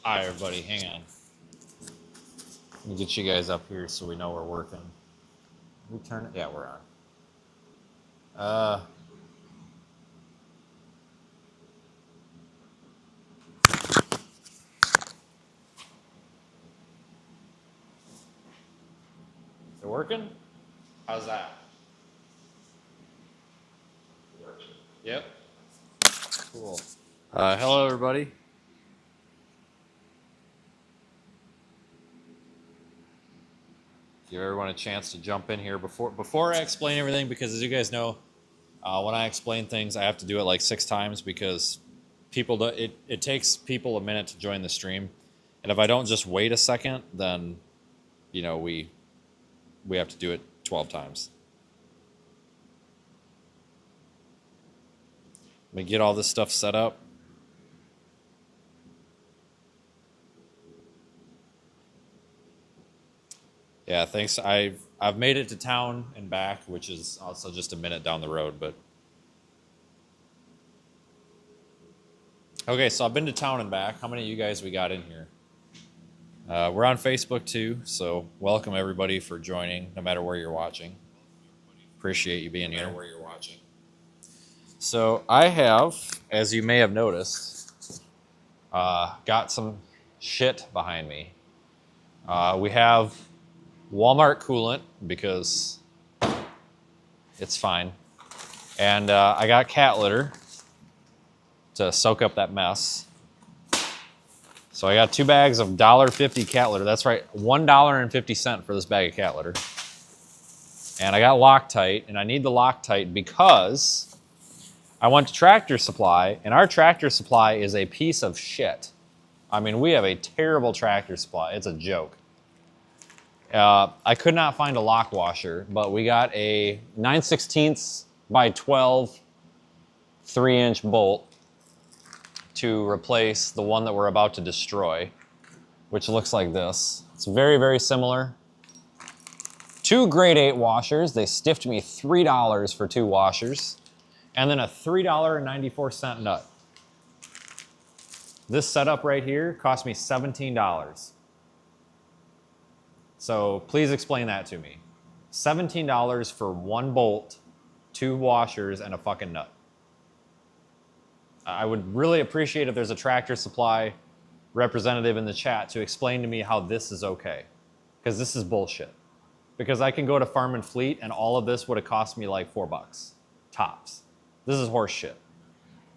All right, everybody, hang on. Let me get you guys up here so we know we're working. We turn it? Yeah, we're on. Is it working? How's that? Yep. Cool. Hello, everybody. Give everyone a chance to jump in here before I explain everything, because as you guys know, when I explain things, I have to do it like 6 times because it takes people a minute to join the stream, and if I don't just wait a second, then we have to do it 12 times. Let me get all this stuff set up. Yeah, thanks. I've made it to town and back, which is also just a minute down the road, but okay, so I've been to town and back. How many of you guys we got in here? We're on Facebook too, so welcome everybody for joining, no matter where you're watching. Appreciate you being here. No matter where you're watching. So I have, as you may have noticed, got some shit behind me. We have Walmart coolant because it's fine. And I got cat litter to soak up that mess. So I got 2 bags of $1.50 cat litter. That's right, $1.50 for this bag of cat litter. And I got Loctite, and I need the Loctite because I went to Tractor Supply, and our Tractor Supply is a piece of shit. I mean, we have a terrible Tractor Supply. It's a joke. I could not find a lock washer, but we got a 9/16 by 12 3-inch bolt to replace the one that we're about to destroy, which looks like this. It's very, very similar. 2 grade 8 washers. They stiffed me $3 for 2 washers, and then a $3.94 nut. This setup right here cost me $17. So please explain that to me. $17 for 1 bolt, 2 washers, and a fucking nut. I would really appreciate if there's a Tractor Supply representative in the chat to explain to me how this is okay. Because this is bullshit. Because I can go to Farm and Fleet and all of this would have cost me like $4. Tops. This is horse shit.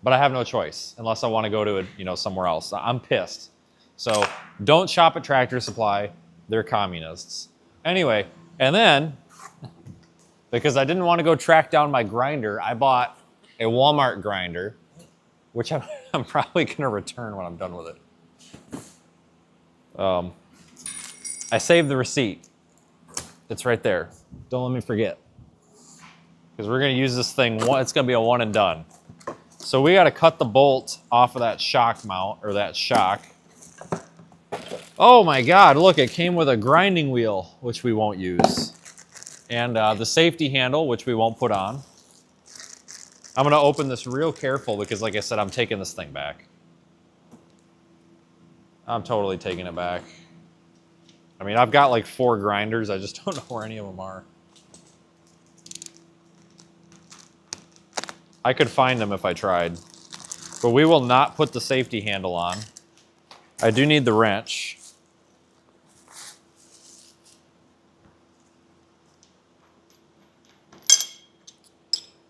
But I have no choice unless I want to go to somewhere else. I'm pissed. So don't shop at Tractor Supply. They're communists. Anyway, and then, because I didn't want to go track down my grinder, I bought a Walmart grinder, which I'm probably going to return when I'm done with it. I saved the receipt. It's right there. Don't let me forget. Because we're going to use this thing, it's going to be a one and done. So we got to cut the bolt off of that shock mount, or that shock. Oh my God, look, it came with a grinding wheel, which we won't use. And the safety handle, which we won't put on. I'm gonna open this real careful because like I said, I'm taking this thing back. I'm totally taking it back. I mean, I've got like 4 grinders, I just don't know where any of them are. I could find them if I tried. But we will not put the safety handle on. I do need the wrench.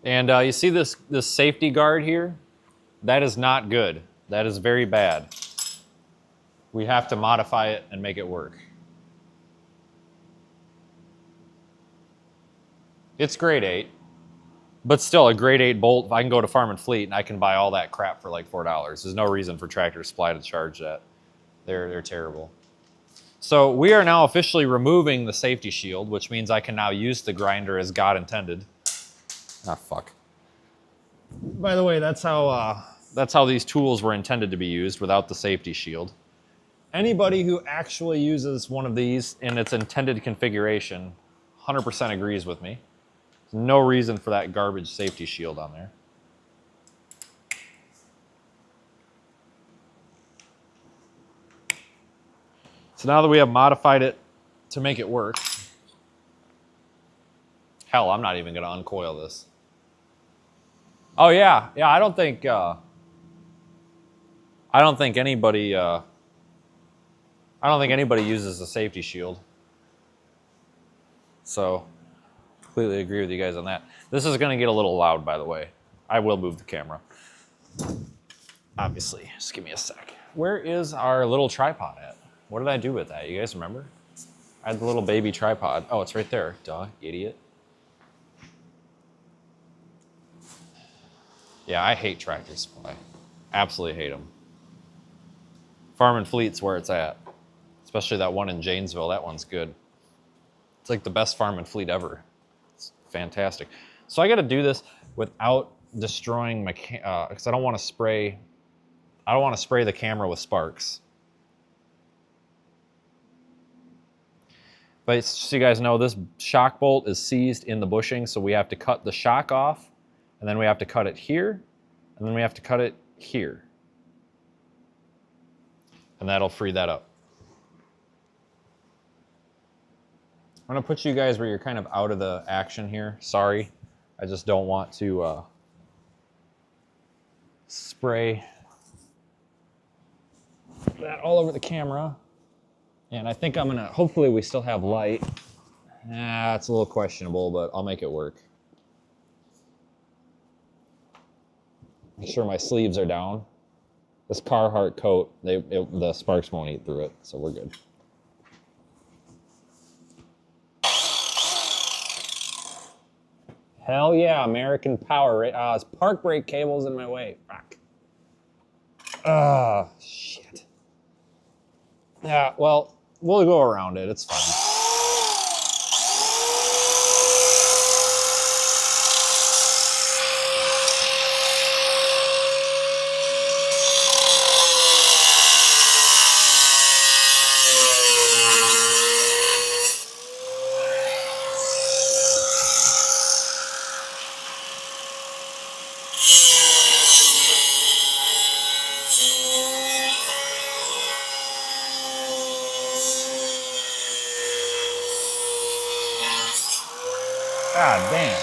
And you see this safety guard here? That is not good. That is very bad. We have to modify it and make it work. It's grade 8, but still a grade 8 bolt. If I can go to Farm and Fleet and I can buy all that crap for like $4. There's no reason for Tractor Supply to charge that. They're terrible. So we are now officially removing the safety shield, which means I can now use the grinder as God intended. Ah, fuck. By the way, that's how these tools were intended to be used without the safety shield. Anybody who actually uses one of these in its intended configuration 100% agrees with me. There's no reason for that garbage safety shield on there. So now that we have modified it to make it work, hell, I'm not even going to uncoil this. Oh yeah, I don't think anybody uses a safety shield. So, completely agree with you guys on that. This is going to get a little loud, by the way. I will move the camera. Obviously, just give me a sec. Where is our little tripod at? What did I do with that? You guys remember? I had the little baby tripod. Oh, it's right there. Duh, idiot. Yeah, I hate Tractor Supply. Absolutely hate them. Farm and Fleet's where it's at. Especially that one in Janesville. That one's good. It's like the best Farm and Fleet ever. It's fantastic. So I got to do this without destroying my because I don't want to spray the camera with sparks. But so you guys know, this shock bolt is seized in the bushing, so we have to cut the shock off, and then we have to cut it here, and then we have to cut it here. And that'll free that up. I'm gonna put you guys where you're kind of out of the action here. Sorry, I just don't want to spray that all over the camera. And I think I'm gonna, hopefully we still have light. It's a little questionable, but I'll make it work. Make sure my sleeves are down. This Carhartt coat, the sparks won't eat through it, so we're good. Hell yeah, American Power. It's park brake cable's in my way. Fuck. Shit. Yeah, well, we'll go around it. It's fine. God damn.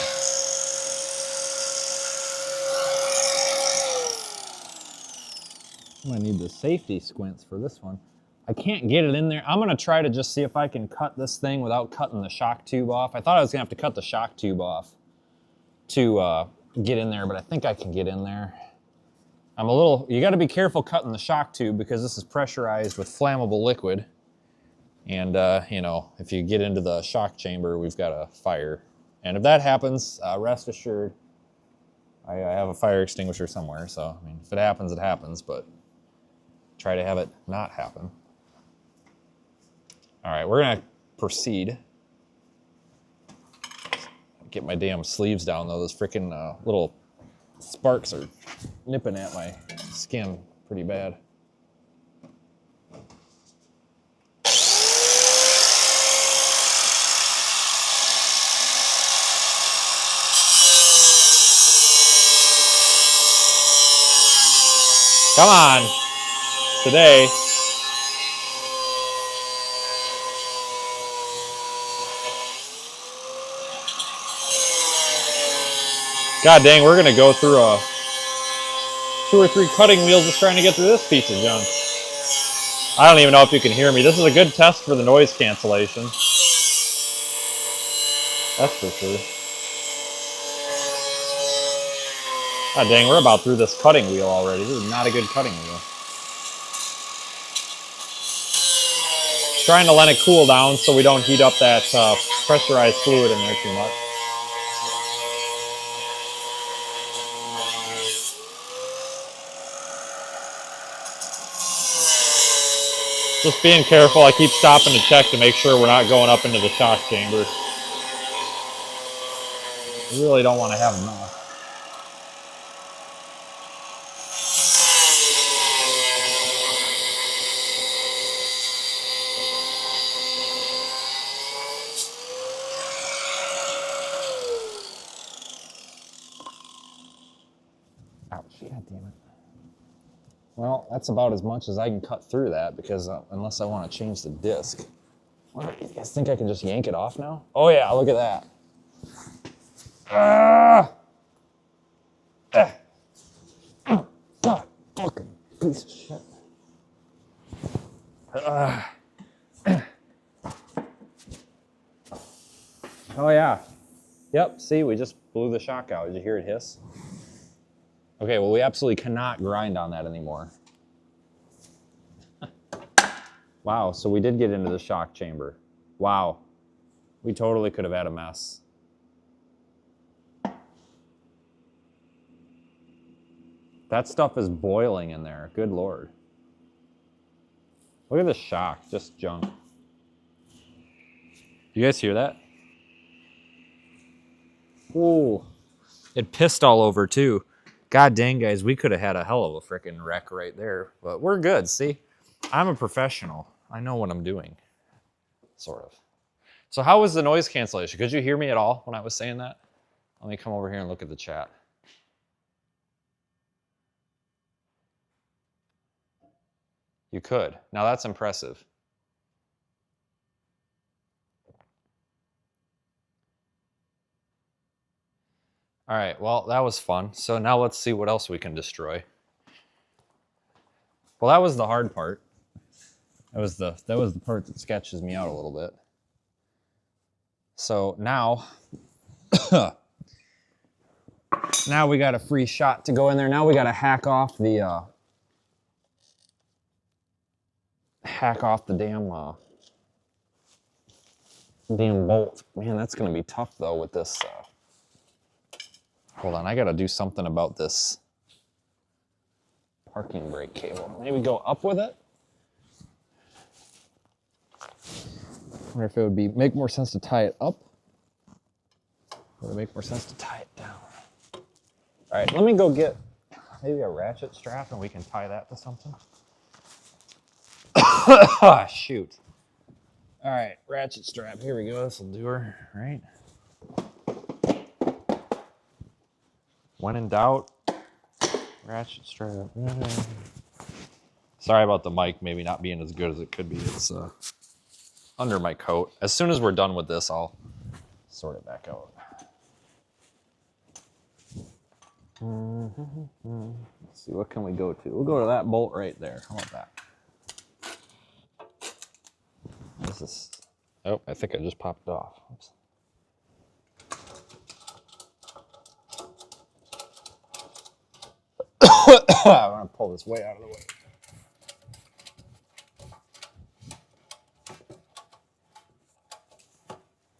I'm gonna need the safety squints for this one. I can't get it in there. I'm gonna try to just see if I can cut this thing without cutting the shock tube off. I thought I was gonna have to cut the shock tube off to get in there, but I think I can get in there. You gotta be careful cutting the shock tube because this is pressurized with flammable liquid. And you know, if you get into the shock chamber, we've got a fire. And if that happens, rest assured, I have a fire extinguisher somewhere. So, I mean, if it happens, it happens, but try to have it not happen. All right, we're gonna proceed. Get my damn sleeves down though. Those freaking little sparks are nipping at my skin pretty bad. Come on, today. God dang, we're gonna go through 2 or 3 cutting wheels just trying to get through this piece of junk. I don't even know if you can hear me. This is a good test for the noise cancellation. That's for sure. God dang, we're about through this cutting wheel already. This is not a good cutting wheel. Trying to let it cool down so we don't heat up that pressurized fluid in there too much. Just being careful. I keep stopping to check to make sure we're not going up into the shock chamber. We really don't want to have enough. Ouch, God damn it. Well, that's about as much as I can cut through that because unless I want to change the disc. What, you guys think I can just yank it off now? Oh yeah, look at that. Ah! Oh, God, fucking piece of shit. Oh yeah. Yep, see, we just blew the shock out. Did you hear it hiss? Okay, well, we absolutely cannot grind on that anymore. Wow, so we did get into the shock chamber. Wow. We totally could have had a mess. That stuff is boiling in there. Good Lord. Look at the shock, just junk. You guys hear that? Ooh. It pissed all over too. God dang, guys, we could have had a hell of a freaking wreck right there. But we're good, see? I'm a professional. I know what I'm doing. Sort of. So how was the noise cancellation? Could you hear me at all when I was saying that? Let me come over here and look at the chat. You could. Now that's impressive. All right, well, that was fun. So now let's see what else we can destroy. Well, that was the hard part. That was the part that sketches me out a little bit. So now, now we got a free shot to go in there. Now we got to hack off the damn bolt. Man, that's gonna be tough though with this. Hold on, I gotta do something about this parking brake cable. Maybe go up with it. I wonder if it would make more sense to tie it up, or would it make more sense to tie it down? All right, let me go get maybe a ratchet strap and we can tie that to something. Ah, shoot. All right, ratchet strap. Here we go. This will do her, right? When in doubt, ratchet strap. Sorry about the mic maybe not being as good as it could be. It's under my coat. As soon as we're done with this, I'll sort it back out. Let's see, what can we go to? We'll go to that bolt right there. How about that? This is, oh, I think I just popped it off. Oops. I'm gonna pull this way out of the way.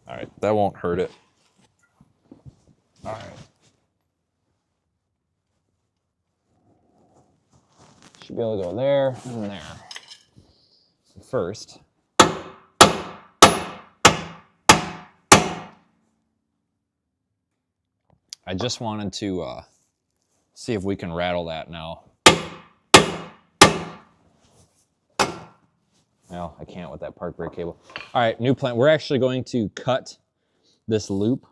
All right, that won't hurt it. All right. Should be able to go there and there. First, I just wanted to see if we can rattle that now. No, I can't with that park brake cable. All right, new plan. We're actually going to cut this loop,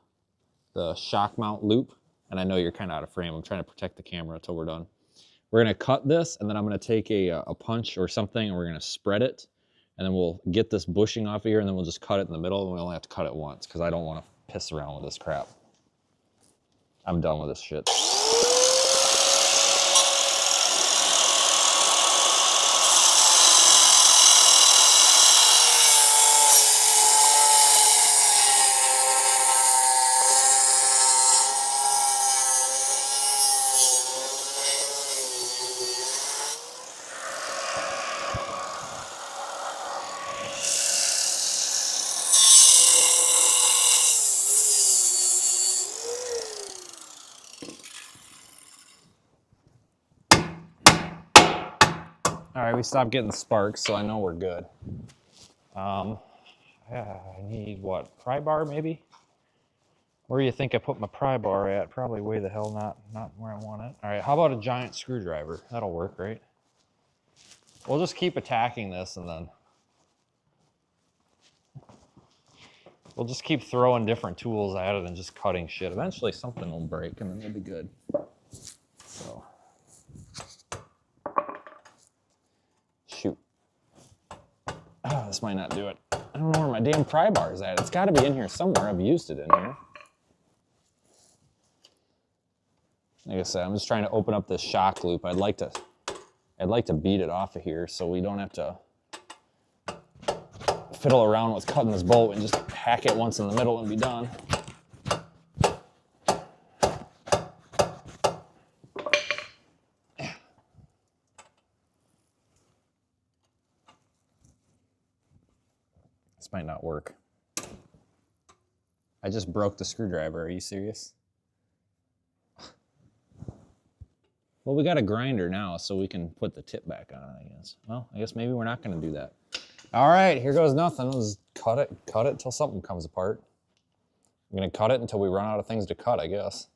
the shock mount loop. And I know you're kind of out of frame. I'm trying to protect the camera until we're done. We're gonna cut this, and then I'm gonna take a punch or something, and we're gonna spread it. And then we'll get this bushing off of here, and then we'll just cut it in the middle, and we only have to cut it once, because I don't want to piss around with this crap. I'm done with this shit. All right, we stopped getting sparks, so I know we're good. I need what, pry bar maybe? Where do you think I put my pry bar at? Probably way the hell not where I want it. All right, how about a giant screwdriver? That'll work, right? We'll just keep attacking this, and then we'll just keep throwing different tools at it and just cutting shit. Eventually something will break, and then it'll be good. So. this might not do it. I don't know where my damn pry bar is at. It's got to be in here somewhere. I've used it in here. Like I said, I'm just trying to open up this shock loop. I'd like to beat it off of here so we don't have to fiddle around with cutting this bolt and just hack it once in the middle and be done. This might not work. I just broke the screwdriver. Are you serious? Well, we got a grinder now, so we can put the tip back on, I guess. Well, I guess maybe we're not going to do that. All right, here goes nothing. Let's cut it until something comes apart. I'm going to cut it until we run out of things to cut, I guess.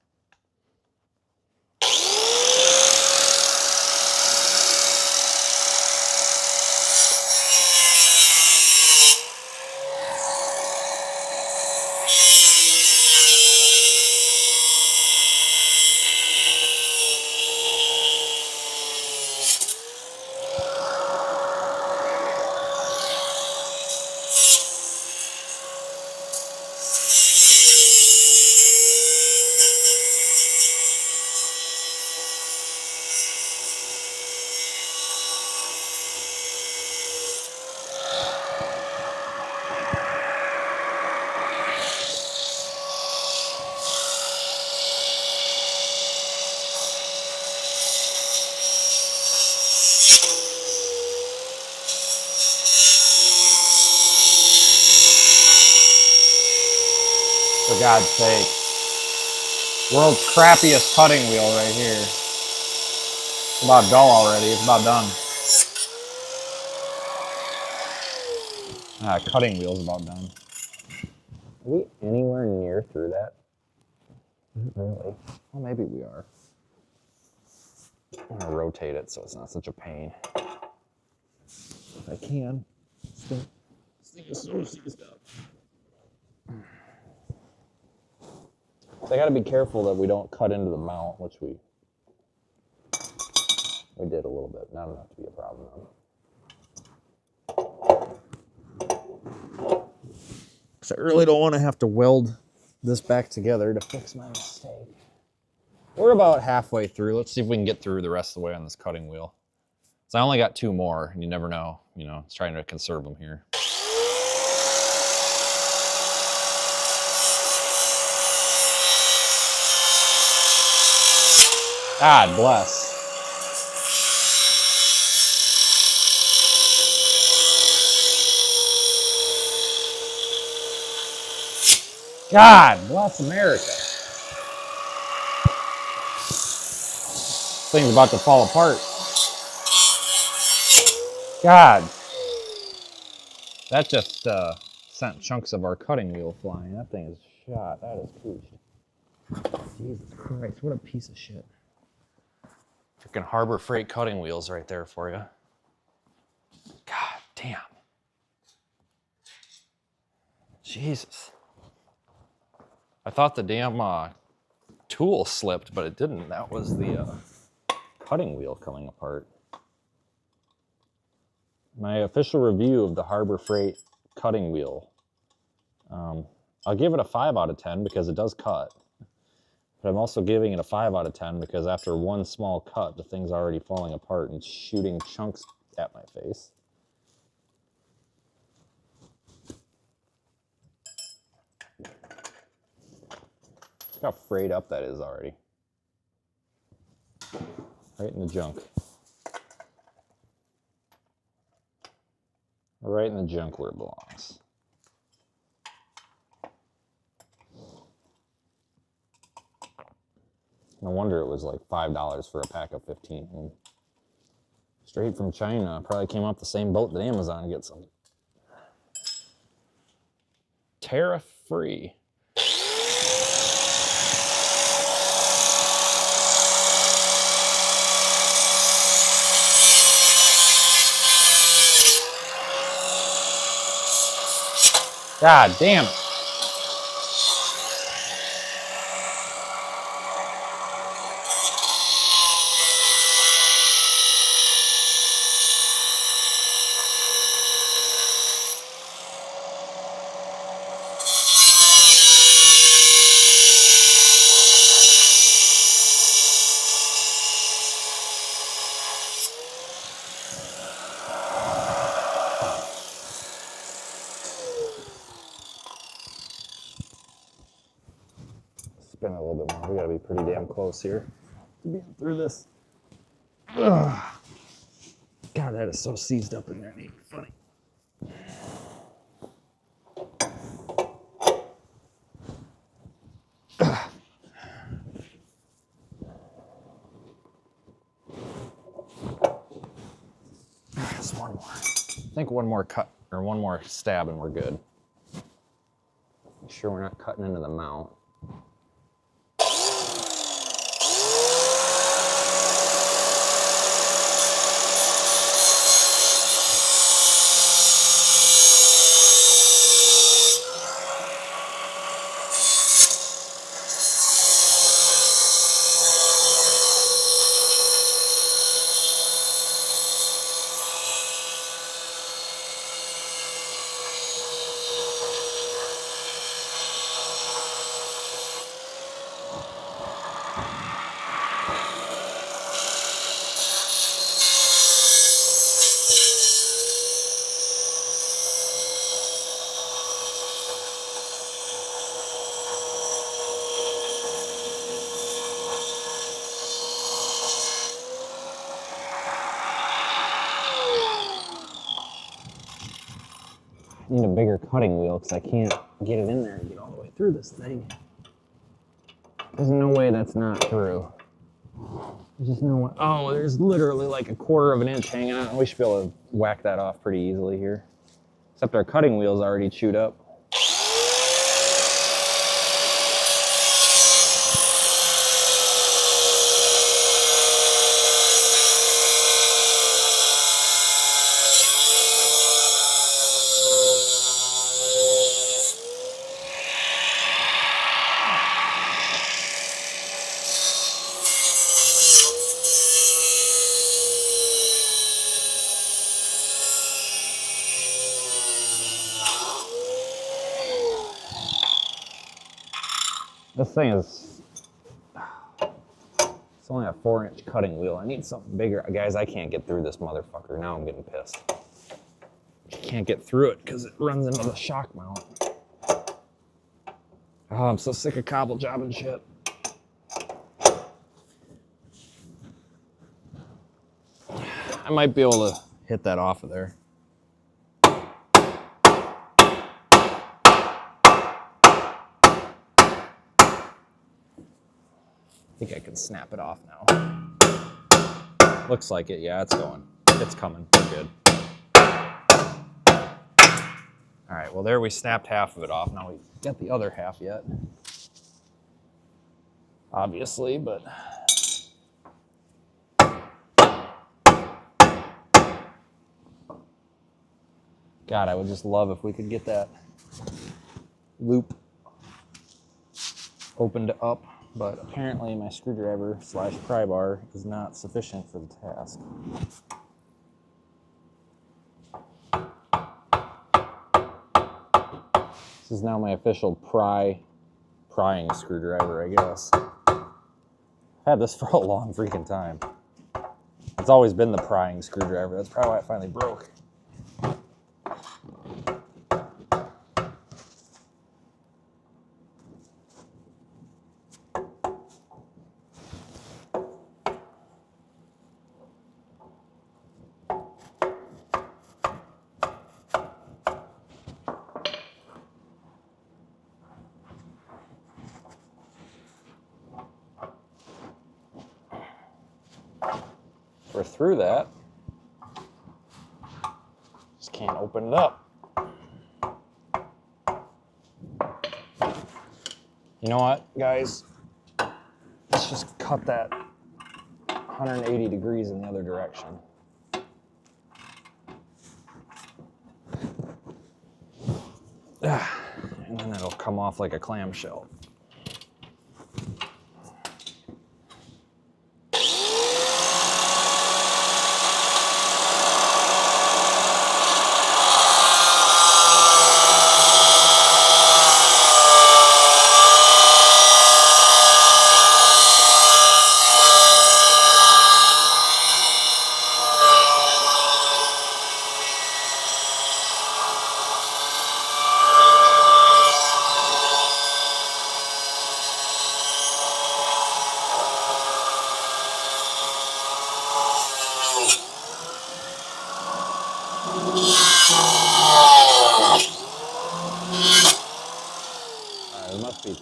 For God's sake. World's crappiest cutting wheel right here. It's about dull already. It's about done. Cutting wheel's about done. Are we anywhere near through that? Not really. Well, maybe we are. I'm gonna rotate it so it's not such a pain. If I can. This thing is so seized up. So I gotta be careful that we don't cut into the mount, which we did a little bit. Not enough to be a problem though. Because I really don't want to have to weld this back together to fix my mistake. We're about halfway through. Let's see if we can get through the rest of the way on this cutting wheel. So I only got 2 more, and you never know. You know, it's trying to conserve them here. God bless. God bless America. This thing's about to fall apart. God. That just sent chunks of our cutting wheel flying. That thing is shot. That is pooched. Jesus Christ, what a piece of shit. Freaking Harbor Freight cutting wheels right there for you. God damn. Jesus. I thought the damn tool slipped, but it didn't. That was the cutting wheel coming apart. My official review of the Harbor Freight cutting wheel. I'll give it a 5 out of 10 because it does cut. But I'm also giving it a 5 out of 10 because after one small cut, the thing's already falling apart and shooting chunks at my face. Look how frayed up that is already. Right in the junk. Right in the junk where it belongs. No wonder it was like $5 for a pack of 15. And straight from China. Probably came off the same boat that Amazon gets them. Tariff-free. God damn it. spin it a little bit more. We gotta be pretty damn close here to be through this. Ugh. God, that is so seized up in there. It ain't funny. Just one more. I think one more cut or one more stab and we're good. Make sure we're not cutting into the mount. I need a bigger cutting wheel because I can't get it in there and get all the way through this thing. There's no way that's not through. There's just no way. Oh, there's literally like a quarter of an inch hanging out. We should be able to whack that off pretty easily here. Except our cutting wheel's already chewed up. This thing is, it's only a 4-inch cutting wheel. I need something bigger. Guys, I can't get through this motherfucker. Now I'm getting pissed. I can't get through it because it runs into the shock mount. Oh, I'm so sick of cobble jobbing shit. I might be able to hit that off of there. I think I can snap it off now. Looks like it, yeah, it's going. It's coming, we're good. All right, well there we snapped half of it off. Now we got the other half yet. Obviously, but. God, I would just love if we could get that loop opened up. But apparently my screwdriver / pry bar is not sufficient for the task. This is now my official prying screwdriver, I guess. I've had this for a long freaking time. It's always been the prying screwdriver. That's probably why it finally broke. We're through that. Just can't open it up. You know what, guys? Let's just cut that 180 degrees in the other direction. And then it'll come off like a clamshell.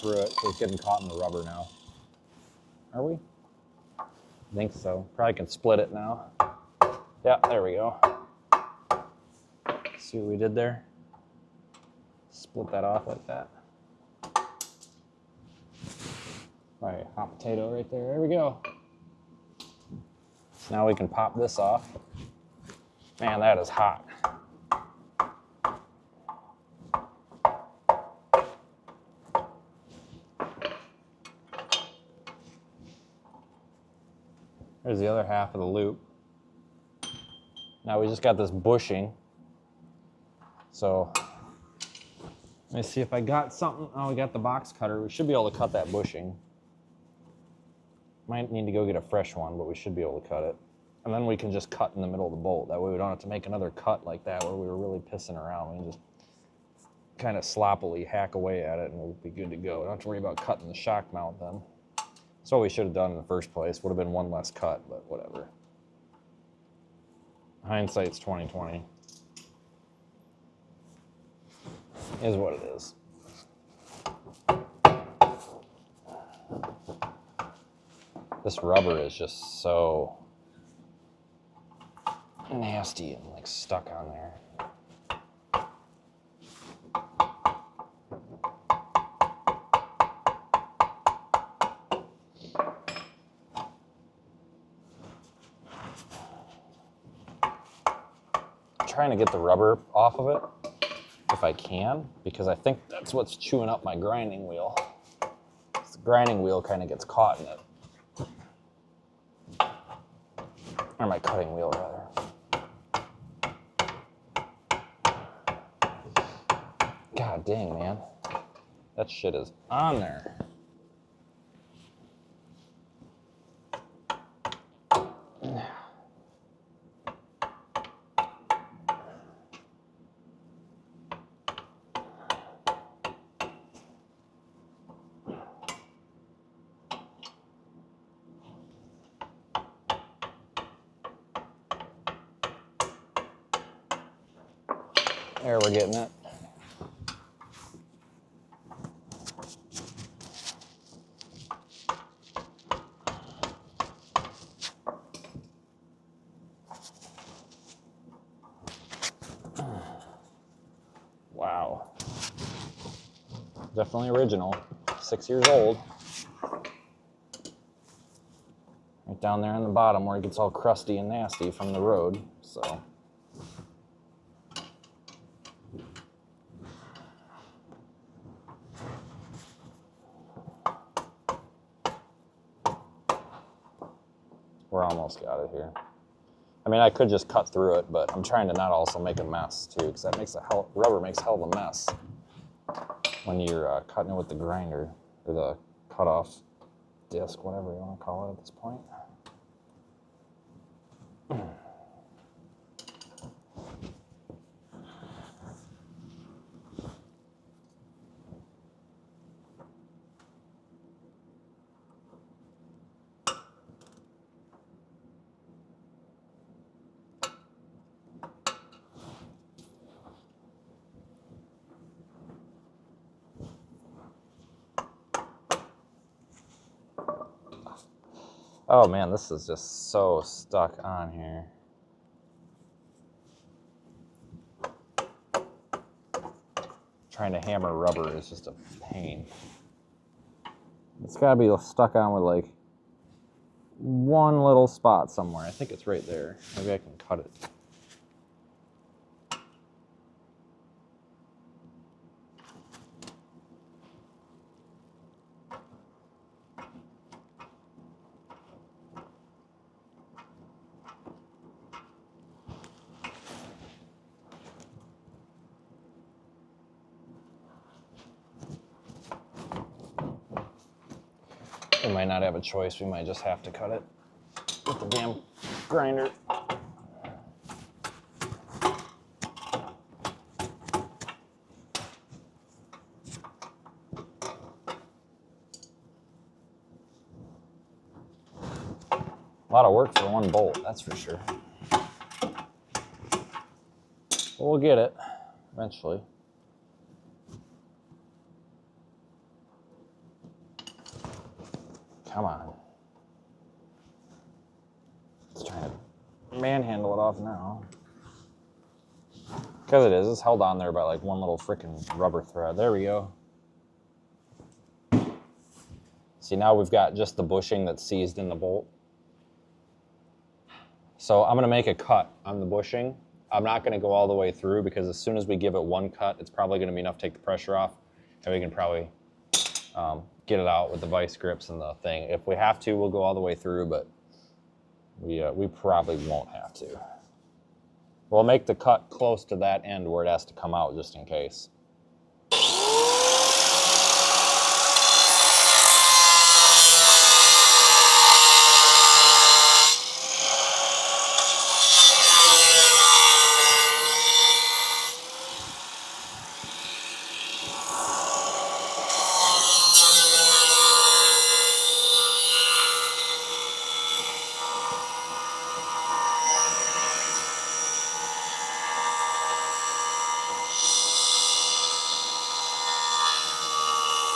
through it, so it's getting caught in the rubber now. Are we? I think so. Probably can split it now. Yeah, there we go. See what we did there? Split that off like that. All right, hot potato right there. There we go. Now we can pop this off. Man, that is hot. There's the other half of the loop. Now we just got this bushing. So let me see if I got something. Oh, we got the box cutter. We should be able to cut that bushing. Might need to go get a fresh one, but we should be able to cut it. And then we can just cut in the middle of the bolt. That way we don't have to make another cut like that where we were really pissing around. We can just kind of sloppily hack away at it and we'll be good to go. We don't have to worry about cutting the shock mount then. That's what we should have done in the first place. Would have been one less cut, but whatever. Hindsight's 20/20. Is what it is. This rubber is just so nasty and like stuck on there. I'm trying to get the rubber off of it if I can, because I think that's what's chewing up my grinding wheel. The grinding wheel kind of gets caught in it. Or my cutting wheel, rather. God dang, man. That shit is on there. There, we're getting it. Wow. Definitely original. 6 years old. Right down there on the bottom where it gets all crusty and nasty from the road, so. We're almost got it here. I mean, I could just cut through it, but I'm trying to not also make a mess too, because that makes rubber makes hell of a mess when you're cutting it with the grinder or the cutoff disc, whatever you want to call it at this point. Oh man, this is just so stuck on here. Trying to hammer rubber is just a pain. It's gotta be stuck on with like one little spot somewhere. I think it's right there. Maybe I can cut it. We might not have a choice. We might just have to cut it with the damn grinder. A lot of work for one bolt, that's for sure. But we'll get it eventually. Come on. Let's try to manhandle it off now. Because it is. It's held on there by like one little freaking rubber thread. There we go. See, now we've got just the bushing that's seized in the bolt. So I'm going to make a cut on the bushing. I'm not going to go all the way through because as soon as we give it one cut, it's probably going to be enough to take the pressure off. And we can probably get it out with the vice grips and the thing. If we have to, we'll go all the way through, but we probably won't have to. We'll make the cut close to that end where it has to come out just in case.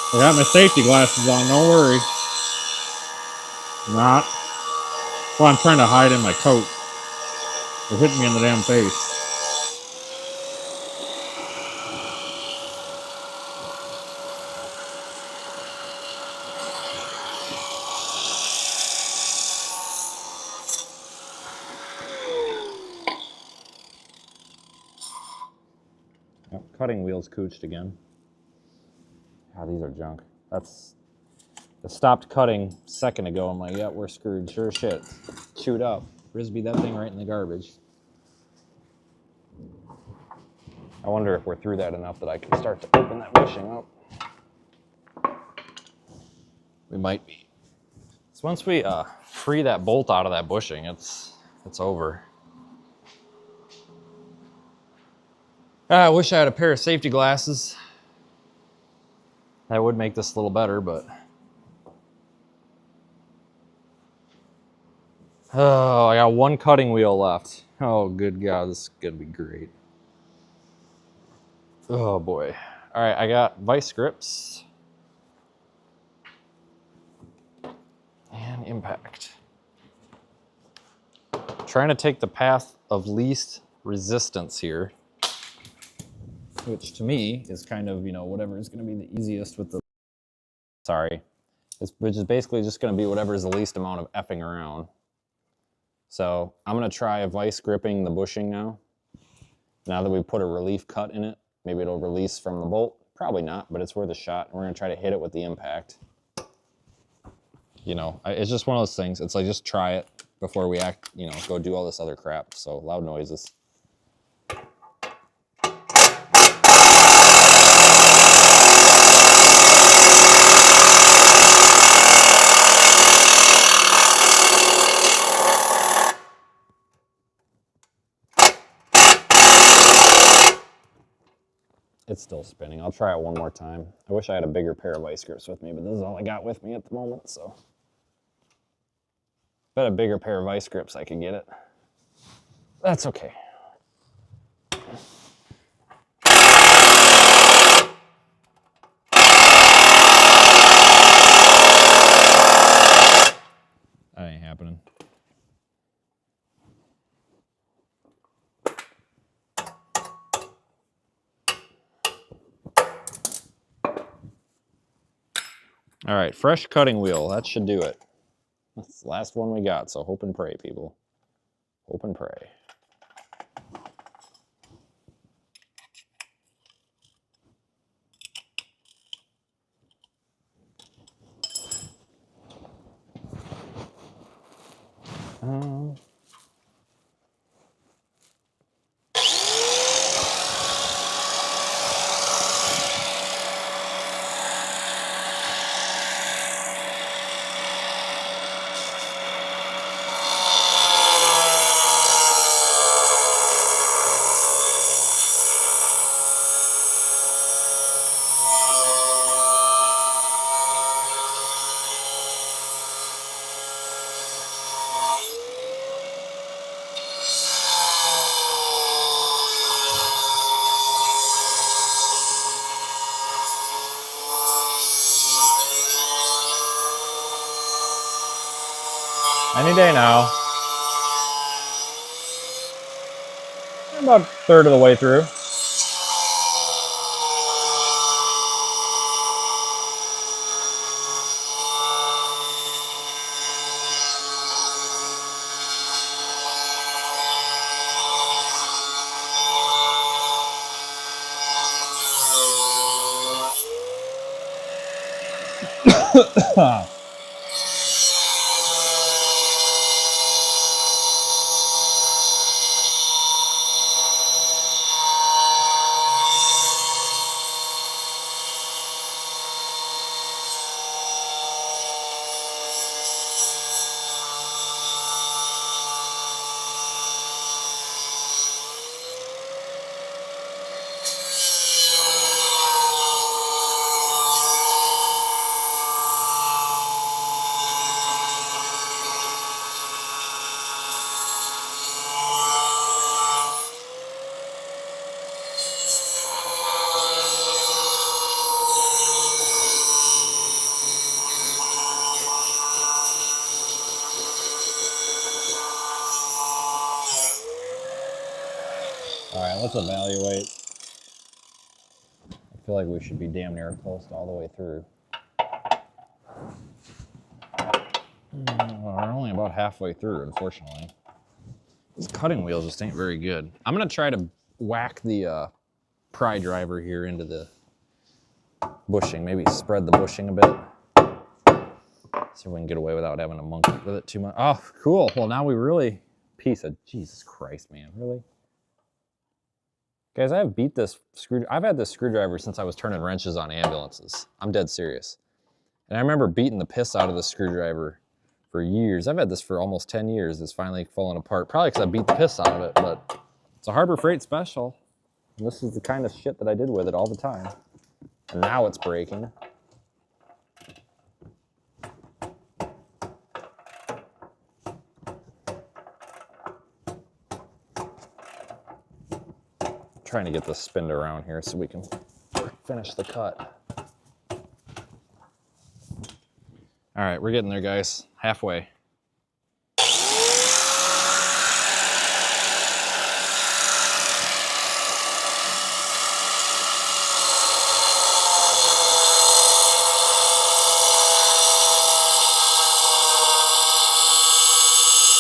I got my safety glasses on, don't worry. Not. Well, I'm trying to hide in my coat. They're hitting me in the damn face. Yep, cutting wheels cooched again. God, these are junk. It stopped cutting a second ago. I'm like, yeah, we're screwed. Sure as shit. Chewed up. Frisbee that thing right in the garbage. I wonder if we're through that enough that I can start to open that bushing up. We might be. So once we free that bolt out of that bushing, it's over. I wish I had a pair of safety glasses. That would make this a little better, but... Oh, I got one cutting wheel left. Oh, good God, this is gonna be great. Oh boy. All right, I got vice grips. And impact. Trying to take the path of least resistance here. Which to me is kind of, whatever is gonna be the easiest with the... Sorry. Which is basically just gonna be whatever is the least amount of effing around. So I'm gonna try vice gripping the bushing now. Now that we've put a relief cut in it, maybe it'll release from the bolt. Probably not, but it's worth a shot. We're gonna try to hit it with the impact. It's just one of those things. It's like, just try it before we go do all this other crap. So loud noises. It's still spinning. I'll try it one more time. I wish I had a bigger pair of vice grips with me, but this is all I got with me at the moment, so. If I had a bigger pair of vice grips, I could get it. That's okay. That ain't happening. All right, fresh cutting wheel. That should do it. That's the last one we got, so hope and pray, people. Hope and pray. Any day now. About a third of the way through. All right, let's evaluate. I feel like we should be damn near close to all the way through. Well, we're only about halfway through, unfortunately. This cutting wheel just ain't very good. I'm gonna try to whack the pry driver here into the bushing. Maybe spread the bushing a bit. See if we can get away without having to monkey with it too much. Oh, cool. Well, now we really, piece of, Jesus Christ, man, really? Guys, I've had this screwdriver since I was turning wrenches on ambulances. I'm dead serious. And I remember beating the piss out of the screwdriver for years. I've had this for almost 10 years. It's finally falling apart. Probably because I beat the piss out of it, but it's a Harbor Freight special. And this is the kind of shit that I did with it all the time. And now it's breaking. Trying to get this spinned around here so we can finish the cut. All right, we're getting there, guys. Halfway.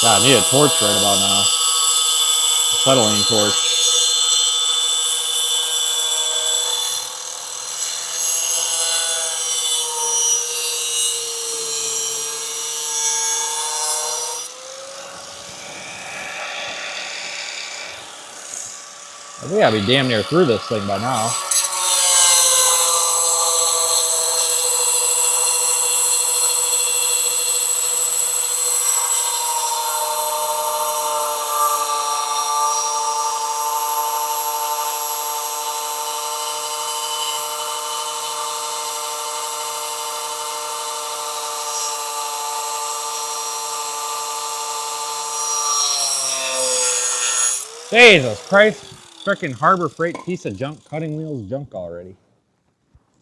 God, I need a torch right about now. Acetylene torch. We gotta be damn near through this thing by now. Jesus Christ. Freaking Harbor Freight piece of junk, cutting wheels junk already.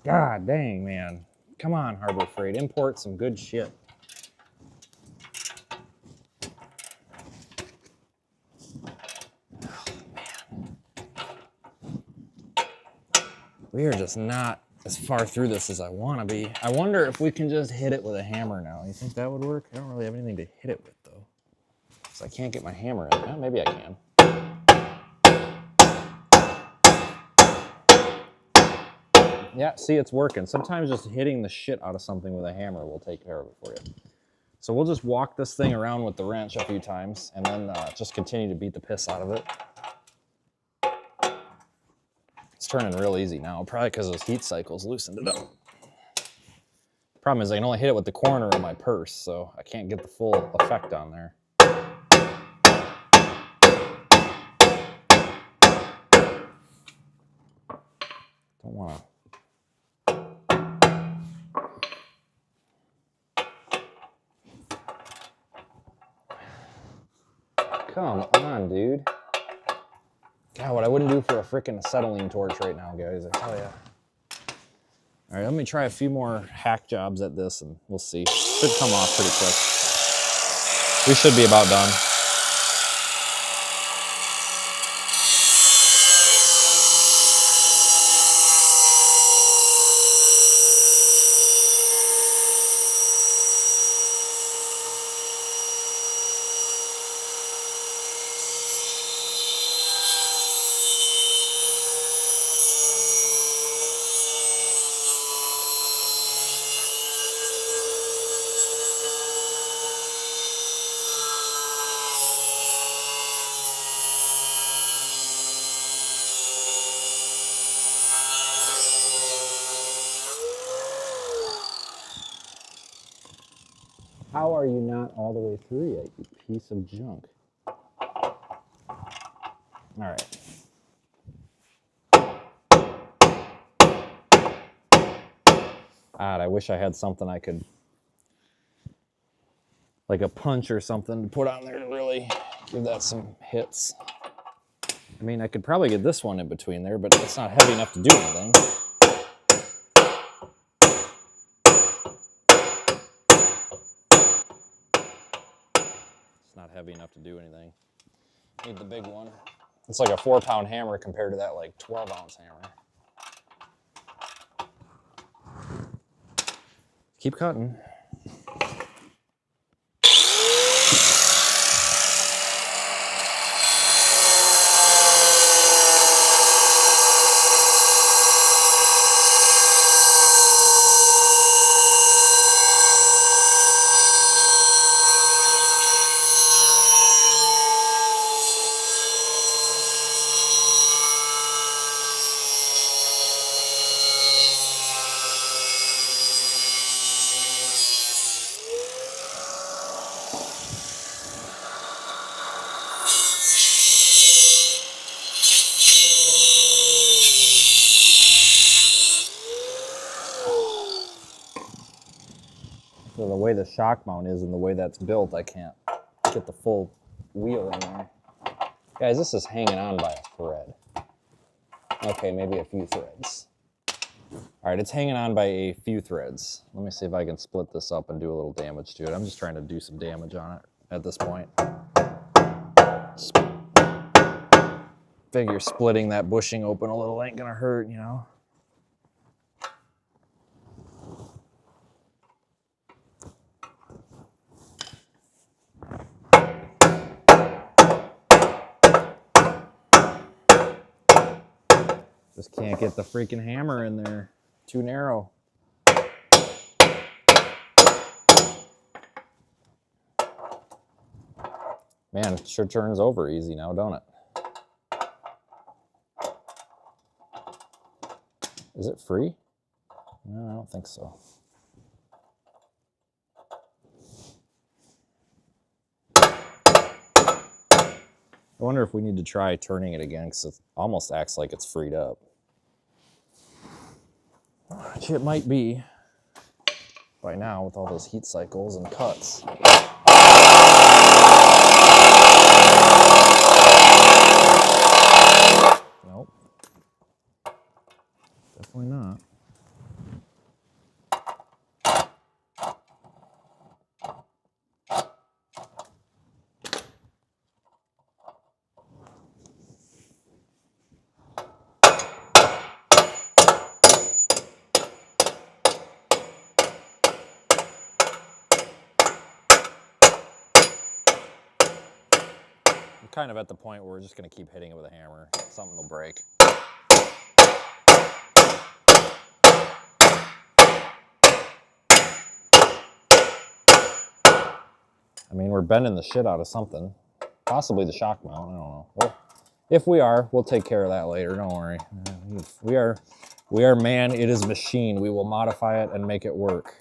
God dang, man. Come on, Harbor Freight. Import some good shit. Oh, man. We are just not as far through this as I want to be. I wonder if we can just hit it with a hammer now. You think that would work? I don't really have anything to hit it with, though. Because I can't get my hammer in. Well, maybe I can. Yeah, see, it's working. Sometimes just hitting the shit out of something with a hammer will take care of it for you. So we'll just walk this thing around with the wrench a few times and then just continue to beat the piss out of it. It's turning real easy now, probably because those heat cycles loosened it up. Problem is I can only hit it with the corner of my purse, so I can't get the full effect on there. Don't want to. Come on, dude. God, what I wouldn't do for a freaking acetylene torch right now, guys, I tell ya. All right, let me try a few more hack jobs at this and we'll see. Should come off pretty quick. We should be about done. How are you not all the way through yet, you piece of junk? All right. God, I wish I had something I could, like a punch or something to put on there to really give that some hits. I mean, I could probably get this one in between there, but it's not heavy enough to do anything. It's not heavy enough to do anything. Need the big one. It's like a 4-pound hammer compared to that like 12-ounce hammer. Keep cutting. So the way the shock mount is and the way that's built, I can't get the full wheel in there. Guys, this is hanging on by a thread. Okay, maybe a few threads. All right, it's hanging on by a few threads. Let me see if I can split this up and do a little damage to it. I'm just trying to do some damage on it at this point. Figure splitting that bushing open a little ain't gonna hurt, you know? Just can't get the freaking hammer in there. Too narrow. Man, it sure turns over easy now, don't it? Is it free? No, I don't think so. I wonder if we need to try turning it again, because it almost acts like it's freed up. Which it might be by now with all those heat cycles and cuts. Nope. Definitely not. I'm kind of at the point where we're just going to keep hitting it with a hammer. Something will break. I mean, we're bending the shit out of something. Possibly the shock mount, I don't know. Well, if we are, we'll take care of that later, don't worry. We are man, it is machine. We will modify it and make it work.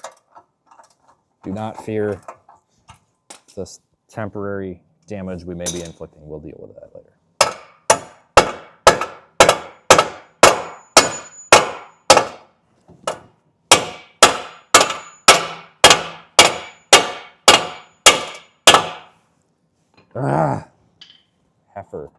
Do not fear this temporary damage we may be inflicting. We'll deal with that later. Ah, heifer.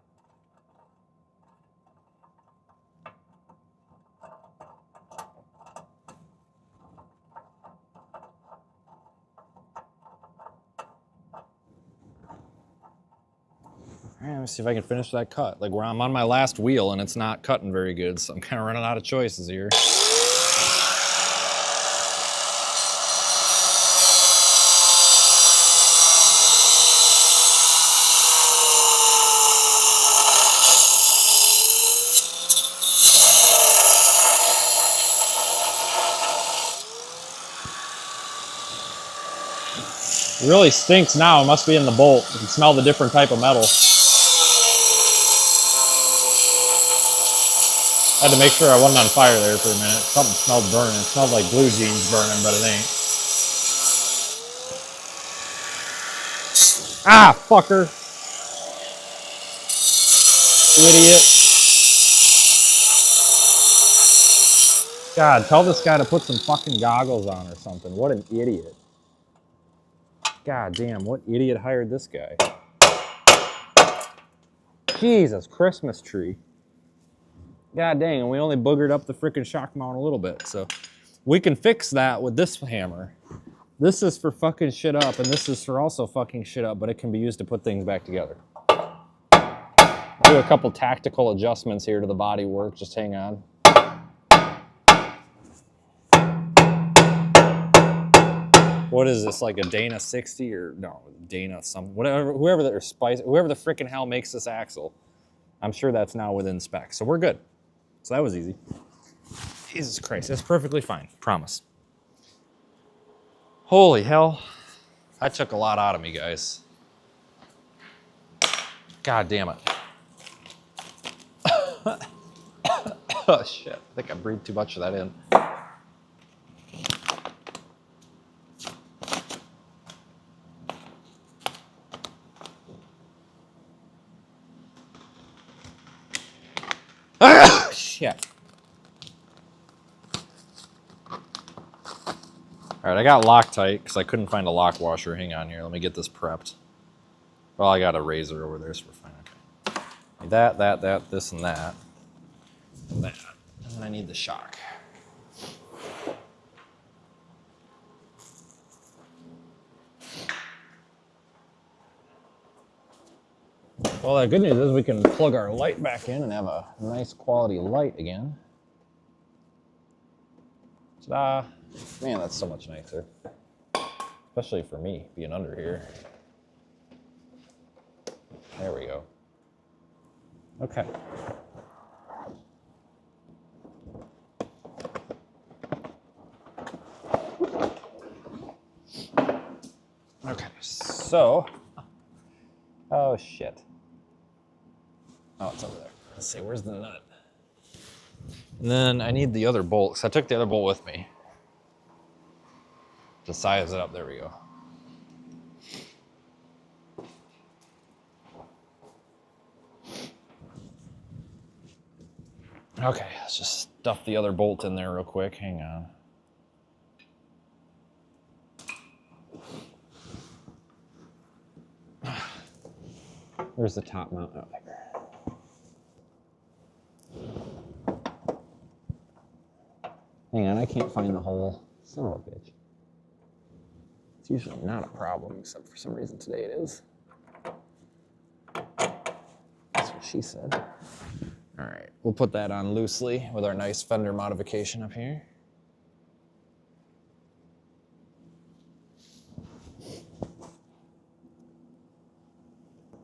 All right, let me see if I can finish that cut. Like I'm on my last wheel and it's not cutting very good, so I'm kind of running out of choices here. It really stinks now. It must be in the bolt. You can smell the different type of metal. I had to make sure I wasn't on fire there for a minute. Something smelled burning. It smelled like blue jeans burning, but it ain't. Ah, fucker. Idiot. God, tell this guy to put some fucking goggles on or something. What an idiot. God damn, what idiot hired this guy? Jesus, Christmas tree. God dang, and we only boogered up the frickin' shock mount a little bit. So we can fix that with this hammer. This is for fucking shit up, and this is for also fucking shit up, but it can be used to put things back together. Do a couple tactical adjustments here to the body work. Just hang on. What is this, like a Dana 60 or no, Dana something, whatever, whoever the frickin' hell makes this axle. I'm sure that's now within spec. So we're good. So that was easy. Jesus Christ, that's perfectly fine, promise. Holy hell. That took a lot out of me, guys. God damn it. Oh shit, I think I breathed too much of that in. Shit. All right, I got Loctite because I couldn't find a lock washer. Hang on here, let me get this prepped. Well, I got a razor over there, so we're fine. Okay. That, this, and that. And that. And then I need the shock. Well, the good news is we can plug our light back in and have a nice quality light again. Ta-da! Man, that's so much nicer. Especially for me, being under here. There we go. Okay. Okay, so... Oh, shit. Oh, it's over there. Let's see, where's the nut? And then I need the other bolt, because I took the other bolt with me. To size it up, there we go. Okay, let's just stuff the other bolt in there real quick, hang on. Where's the top mount? Oh, there. Hang on, I can't find the hole. Son of a bitch. It's usually not a problem, except for some reason today it is. That's what she said. All right, we'll put that on loosely with our nice fender modification up here.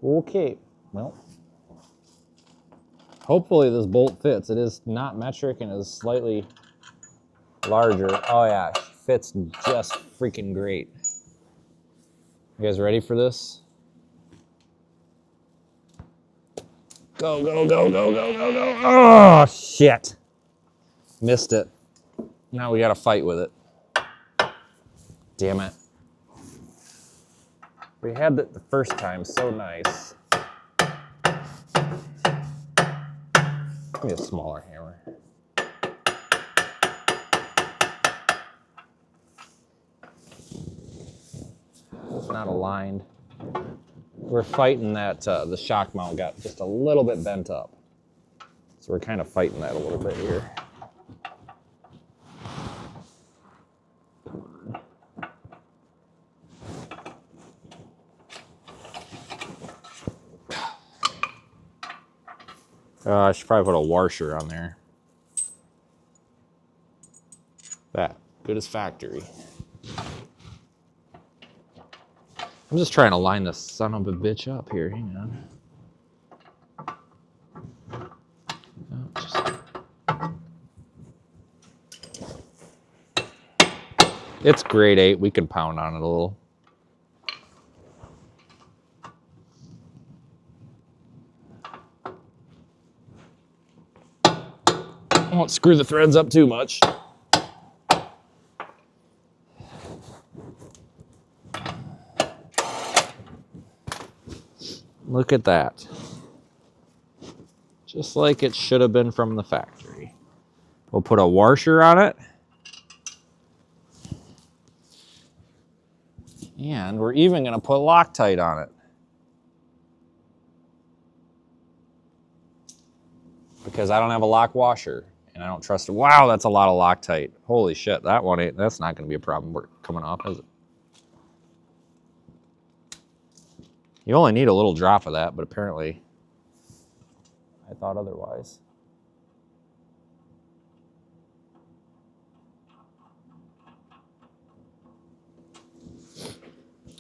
Okay, well, hopefully this bolt fits. It is not metric and is slightly larger. Oh yeah, it fits just freaking great. You guys ready for this? Go, go, go, go, go, go, go. Oh, shit. Missed it. Now we gotta fight with it. Damn it. We had it the first time, so nice. Give me a smaller hammer. It's not aligned. We're fighting that the shock mount got just a little bit bent up. So we're kind of fighting that a little bit here. I should probably put a washer on there. That, good as factory. I'm just trying to line this son of a bitch up here. Hang on. It's grade 8. We can pound on it a little. I won't screw the threads up too much. Look at that. Just like it should have been from the factory. We'll put a washer on it. And we're even going to put Loctite on it. Because I don't have a lock washer. And I don't trust it. Wow, that's a lot of Loctite. Holy shit, that one ain't, that's not going to be a problem coming off, is it? You only need a little drop of that, but apparently I thought otherwise.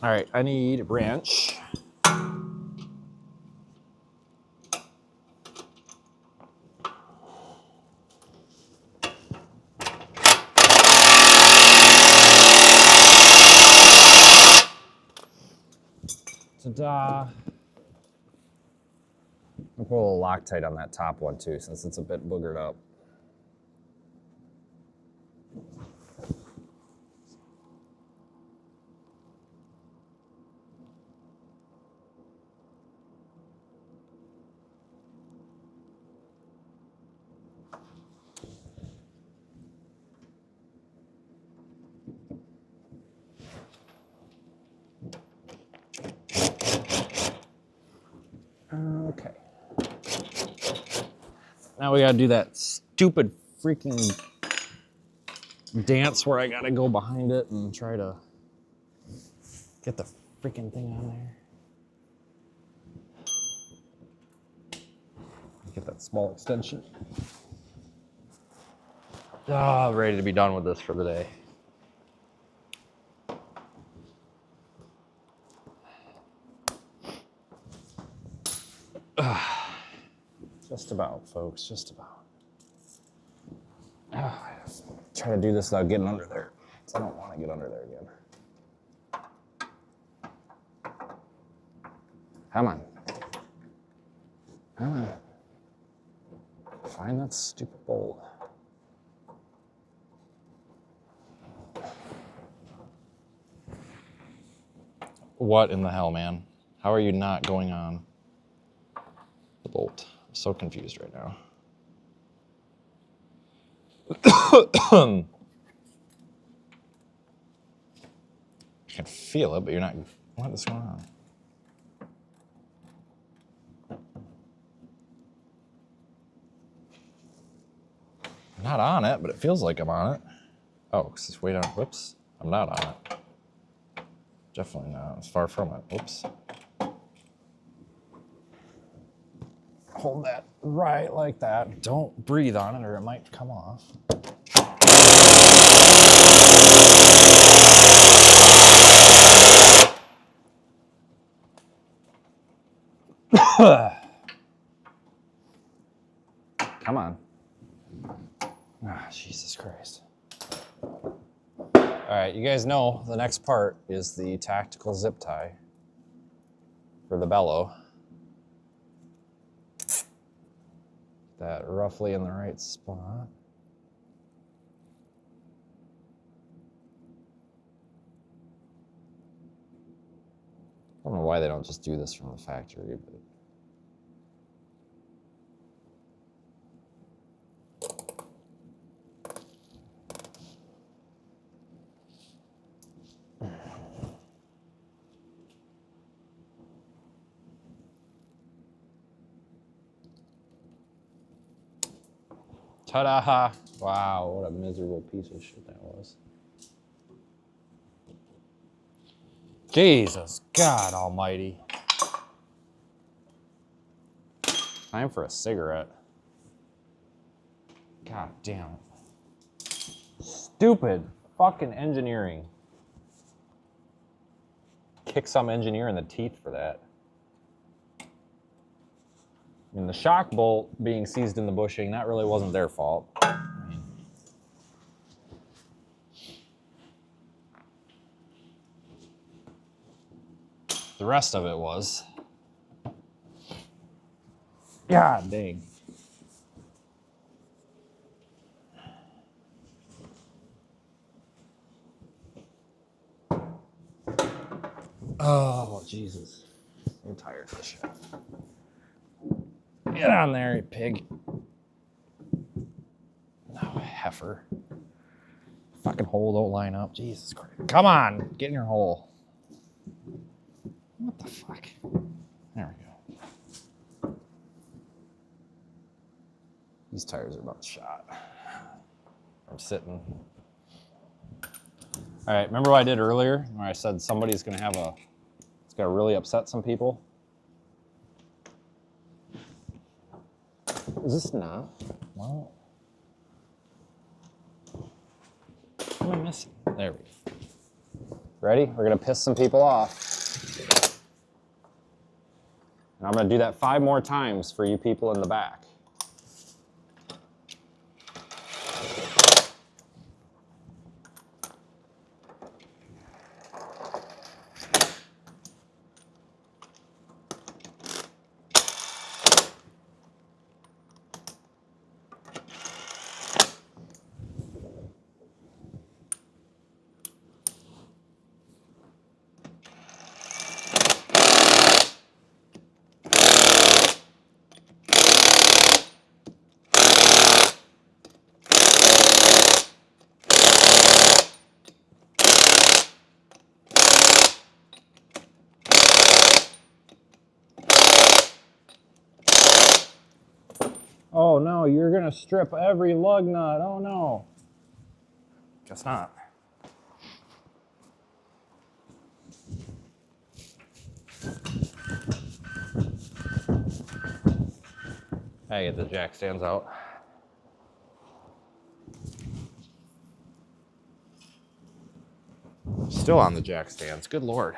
All right, I need a wrench. Ta-da. I'll put a little Loctite on that top one too, since it's a bit boogered up. Okay. Now we gotta do that stupid freaking dance where I gotta go behind it and try to get the freaking thing on there. Get that small extension. Ah, ready to be done with this for the day. Just about, folks, just about. Try to do this without getting under there. I don't want to get under there again. Come on. Come on. Find that stupid bolt. What in the hell, man? How are you not going on the bolt? I'm so confused right now. You can feel it, but you're not. What is going on? I'm not on it, but it feels like I'm on it. Oh, just wait on. Whoops. I'm not on it. Definitely not. It's far from it. Whoops. Hold that right like that. Don't breathe on it or it might come off. Come on. Ah, Jesus Christ. All right, you guys know the next part is the tactical zip tie for the bellow. That roughly in the right spot. I don't know why they don't just do this from the factory, but ta-da! Wow, what a miserable piece of shit that was. Jesus God almighty. Time for a cigarette. God damn it. Stupid fucking engineering. Kick some engineer in the teeth for that. I mean, the shock bolt being seized in the bushing, that really wasn't their fault. I mean, the rest of it was. God dang. Oh, Jesus. I'm tired of this shit. Get on there, you pig. Oh, heifer. Fucking hole don't line up. Jesus Christ. Come on, get in your hole. What the fuck? There we go. These tires are about shot. I'm sitting. All right, remember what I did earlier where I said somebody's gonna have a, it's gonna really upset some people? Is this not? Well, what am I missing? There we go. Ready? We're gonna piss some people off. And I'm gonna do that 5 more times for you people in the back. Oh no, you're gonna strip every lug nut. Oh no. Guess not. I get the jack stands out. Still on the jack stands. Good Lord.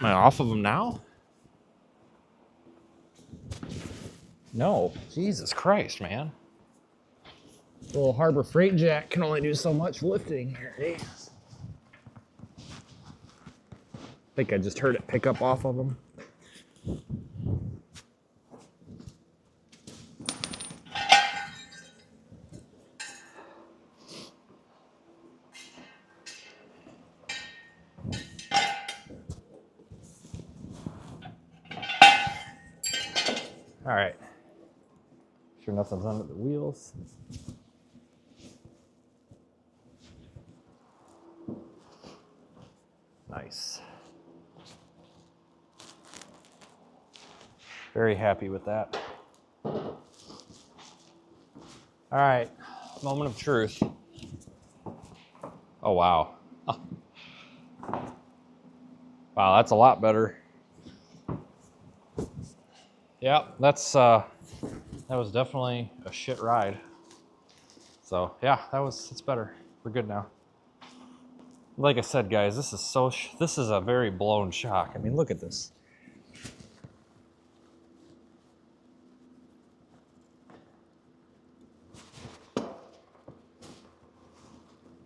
Am I off of them now? No. Jesus Christ, man. Little Harbor Freight Jack can only do so much lifting here. Eh? I think I just heard it pick up off of them. All right. Sure nothing's under the wheels. Nice. Very happy with that. All right, moment of truth. Oh, wow. Oh. Wow, that's a lot better. Yep, that was definitely a shit ride. So yeah, it's better. We're good now. Like I said, guys, this is a very blown shock. I mean, look at this.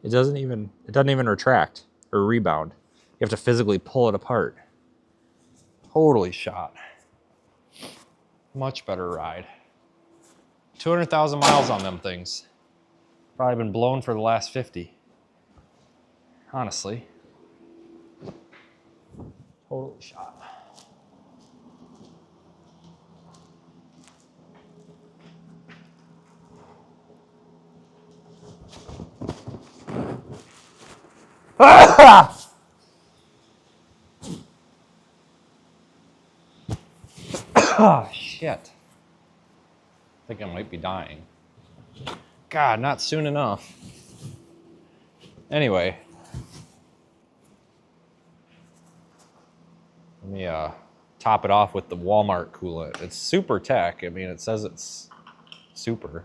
It doesn't even retract or rebound. You have to physically pull it apart. Totally shot. Much better ride. 200,000 miles on them things. Probably been blown for the last 50. Honestly. Totally shot. Oh, shit. I think I might be dying. God, not soon enough. Anyway, me top it off with the Walmart coolant. It's super tech. I mean, it says it's super,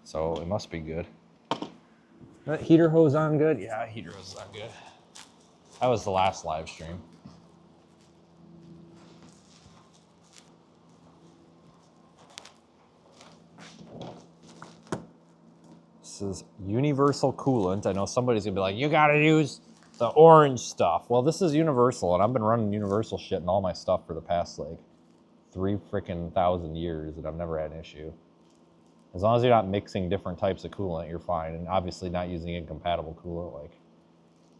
so it must be good. That heater hose on good? Yeah, heater hose is on good. That was the last live stream. This is universal coolant. I know somebody's gonna be like, you gotta use the orange stuff. Well, this is universal, and I've been running universal shit in all my stuff for the past like 3,000 years, and I've never had an issue. As long as you're not mixing different types of coolant, you're fine. And obviously not using incompatible coolant, like,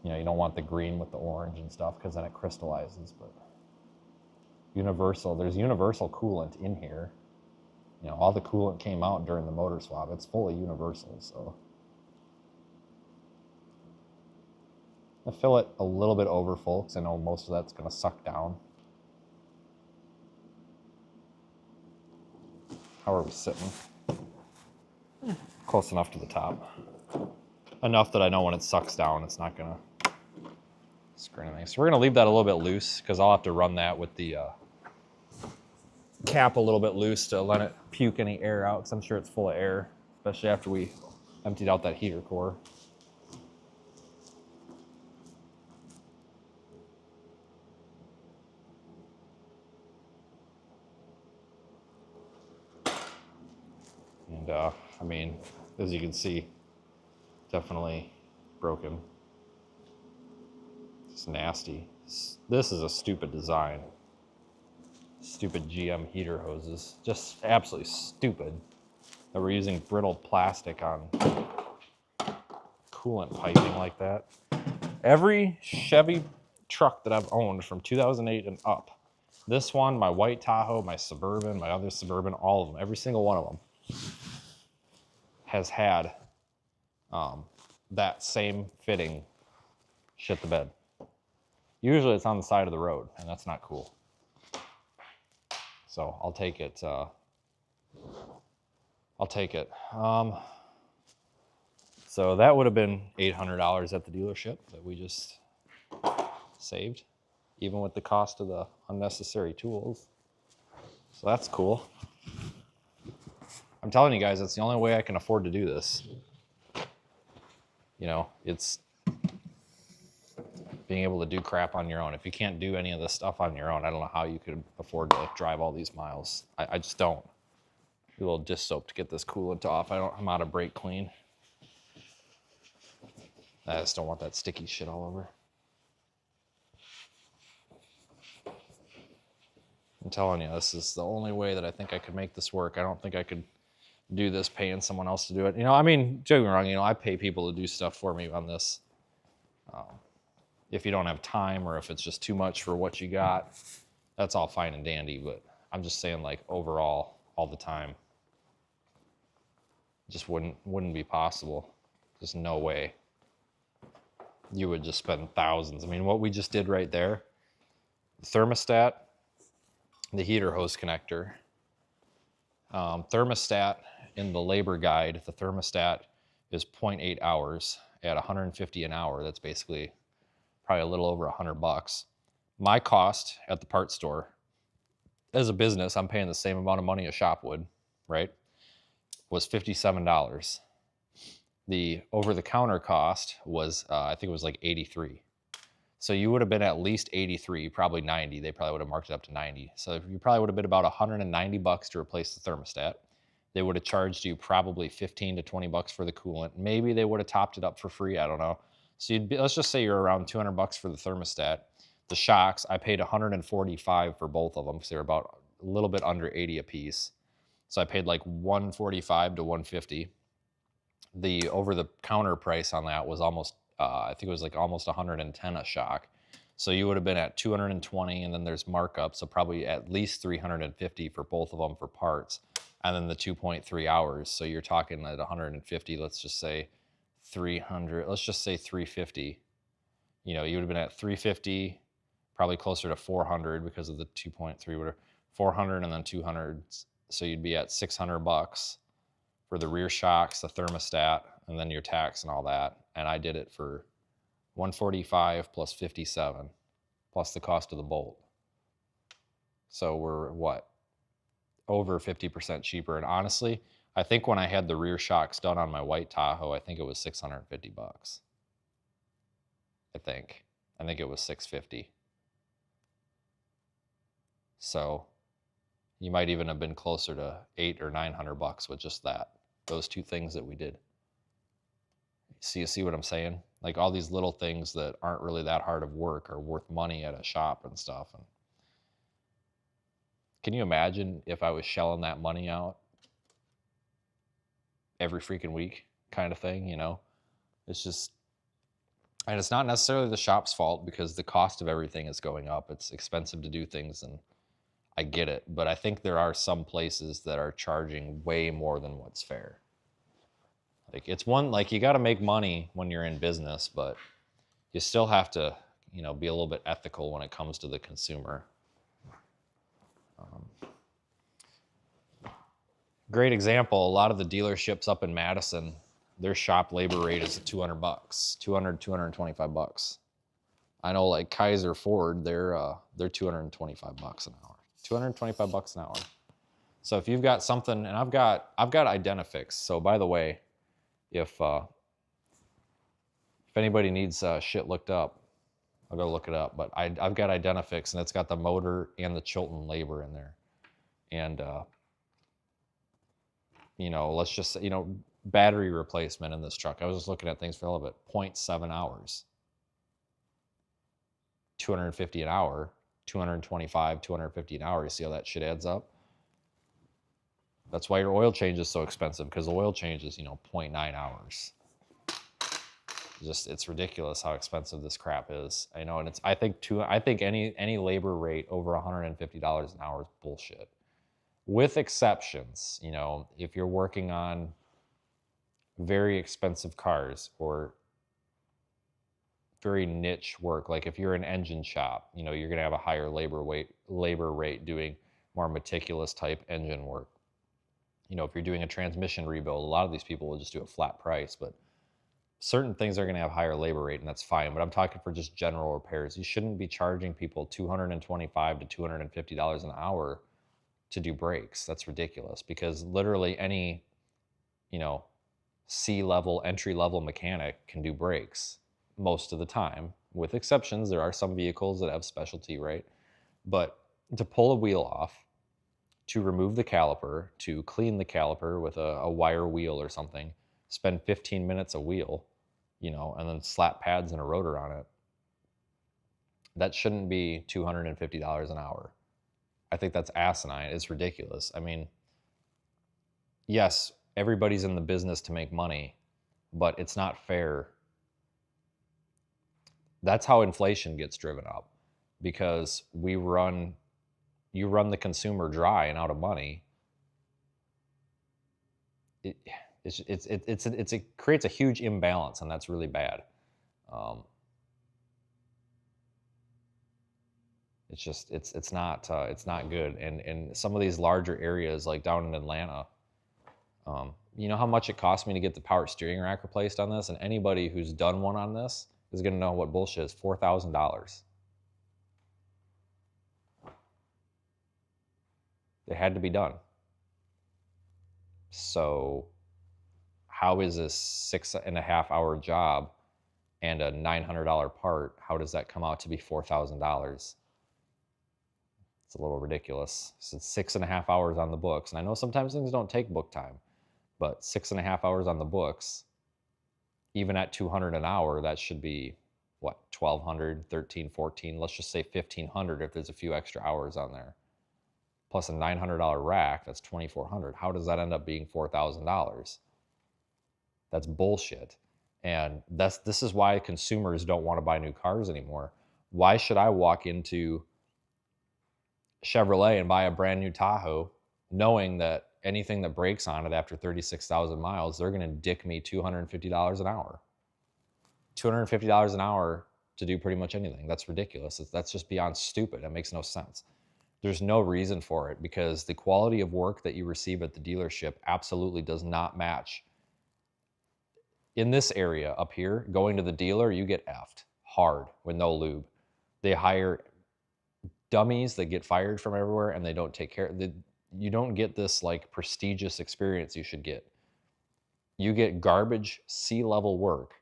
you know, you don't want the green with the orange and stuff because then it crystallizes. But universal, there's universal coolant in here. You know, all the coolant came out during the motor swap. It's fully universal, so. I fill it a little bit over full because I know most of that's gonna suck down. How are we sitting? Close enough to the top. Enough that I know when it sucks down, it's not gonna screw anything. So we're gonna leave that a little bit loose because I'll have to run that with the cap a little bit loose to let it puke any air out because I'm sure it's full of air, especially after we emptied out that heater core. And I mean, as you can see, definitely broken. It's nasty. This is a stupid design. Stupid GM heater hoses. Just absolutely stupid that we're using brittle plastic on coolant piping like that. Every Chevy truck that I've owned from 2008 and up, this one, my white Tahoe, my Suburban, my other Suburban, all of them, every single one of them has had that same fitting shit the bed. Usually it's on the side of the road, and that's not cool. So I'll take it. I'll take it. So that would have been $800 at the dealership that we just saved, even with the cost of the unnecessary tools. So that's cool. I'm telling you guys, that's the only way I can afford to do this. You know, it's being able to do crap on your own. If you can't do any of this stuff on your own, I don't know how you could afford to drive all these miles. I just don't. A little dish soap to get this coolant off. I'm out of brake clean. I just don't want that sticky shit all over. I'm telling you, this is the only way that I think I could make this work. I don't think I could do this paying someone else to do it. You know, I mean, don't get me wrong, you know, I pay people to do stuff for me on this. If you don't have time or if it's just too much for what you got, that's all fine and dandy, but I'm just saying, like, overall, all the time, just wouldn't be possible. Just no way. You would just spend thousands. I mean, what we just did right there, the thermostat, the heater hose connector, thermostat in the labor guide, the thermostat is 0.8 hours at 150 an hour. That's basically probably a little over $100. My cost at the parts store, as a business, I'm paying the same amount of money a shop would, right? Was $57. The over-the-counter cost was, I think it was like 83. So you would have been at least 83, probably 90. They probably would have marked it up to 90. So you probably would have been about $190 to replace the thermostat. They would have charged you probably 15 to 20 bucks for the coolant. Maybe they would have topped it up for free. I don't know. So you'd be, let's just say you're around 200 bucks for the thermostat. The shocks, I paid 145 for both of them because they were about a little bit under 80 a piece. So I paid like 145 to 150. The over-the-counter price on that was almost, I think it was like almost 110 a shock. So you would have been at 220, and then there's markup, so probably at least 350 for both of them for parts, and then the 2.3 hours. So you're talking at 150, let's just say 300, let's just say 350. You know, you would have been at 350, probably closer to 400 because of the 2.3, whatever, 400 and then 200. So you'd be at 600 bucks for the rear shocks, the thermostat, and then your tax and all that. And I did it for 145 plus 57, plus the cost of the bolt. So we're what? Over 50% cheaper. And honestly, I think when I had the rear shocks done on my white Tahoe, I think it was $650. I think it was 650. So you might even have been closer to $800 or $900 with just those two things that we did. You see what I'm saying? Like all these little things that aren't really that hard of work are worth money at a shop and stuff. And can you imagine if I was shelling that money out every freaking week kind of thing, you know? It's just, and it's not necessarily the shop's fault because the cost of everything is going up. It's expensive to do things, and I get it. But I think there are some places that are charging way more than what's fair. Like it's like you got to make money when you're in business, but you still have to, you know, be a little bit ethical when it comes to the consumer. Great example, a lot of the dealerships up in Madison, their shop labor rate is $200, $225. I know like Kaiser Ford, they're $225 an hour. $225 an hour. So if you've got something, and I've got Identifix. So by the way, if anybody needs shit looked up, I'll go look it up. But I've got Identifix, and it's got the motor and the Chilton labor in there. And you know, let's just say, you know, battery replacement in this truck. I was just looking at things for a little bit. 0.7 hours. 250 an hour, 225, 250 an hour. You see how that shit adds up? That's why your oil change is so expensive, because the oil change is, you know, 0.9 hours. It's ridiculous how expensive this crap is. I know, and I think any labor rate over $150 an hour is bullshit. With exceptions, you know, if you're working on very expensive cars or very niche work, like if you're an engine shop, you know, you're going to have a higher labor rate doing more meticulous type engine work. You know, if you're doing a transmission rebuild, a lot of these people will just do a flat price, but certain things are going to have higher labor rate, and that's fine. But I'm talking for just general repairs. You shouldn't be charging people $225 to $250 an hour to do brakes. That's ridiculous, because literally any, you know, C-level, entry-level mechanic can do brakes most of the time. With exceptions, there are some vehicles that have specialty, right? But to pull a wheel off, to remove the caliper, to clean the caliper with a wire wheel or something, spend 15 minutes a wheel, you know, and then slap pads and a rotor on it, that shouldn't be $250 an hour. I think that's asinine. It's ridiculous. I mean, yes, everybody's in the business to make money, but it's not fair. That's how inflation gets driven up, because you run the consumer dry and out of money. It creates a huge imbalance, and that's really bad. It's not good. And in some of these larger areas, like down in Atlanta, you know how much it cost me to get the power steering rack replaced on this? And anybody who's done one on this is going to know what bullshit is. $4,000. It had to be done. So how is this 6.5 hour job and a $900 part, how does that come out to be $4,000? It's a little ridiculous. So it's 6.5 hours on the books. And I know sometimes things don't take book time, but 6.5 hours on the books, even at $200 an hour, that should be what, $1,200, $1,300, $1,400, let's just say $1,500 if there's a few extra hours on there. Plus a $900 rack, that's $2,400. How does that end up being $4,000? That's bullshit. And this is why consumers don't want to buy new cars anymore. Why should I walk into Chevrolet and buy a brand new Tahoe knowing that anything that breaks on it after 36,000 miles, they're going to dick me $250 an hour? $250 an hour to do pretty much anything. That's ridiculous. That's just beyond stupid. It makes no sense. There's no reason for it, because the quality of work that you receive at the dealership absolutely does not match. In this area up here, going to the dealer, you get effed hard with no lube. They hire dummies that get fired from everywhere and they don't take care. You don't get this like prestigious experience you should get. You get garbage C-level work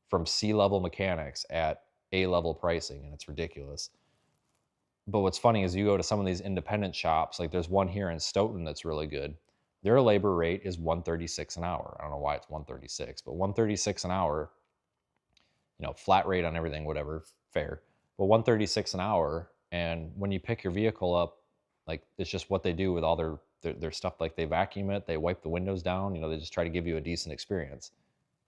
from C-level mechanics at A-level pricing, and it's ridiculous. But what's funny is you go to some of these independent shops, like there's one here in Stoughton that's really good. Their labor rate is $136 an hour. I don't know why it's $136, but $136 an hour, you know, flat rate on everything, whatever, fair. But $136 an hour, and when you pick your vehicle up, like it's just what they do with all their stuff. Like they vacuum it, they wipe the windows down, you know, they just try to give you a decent experience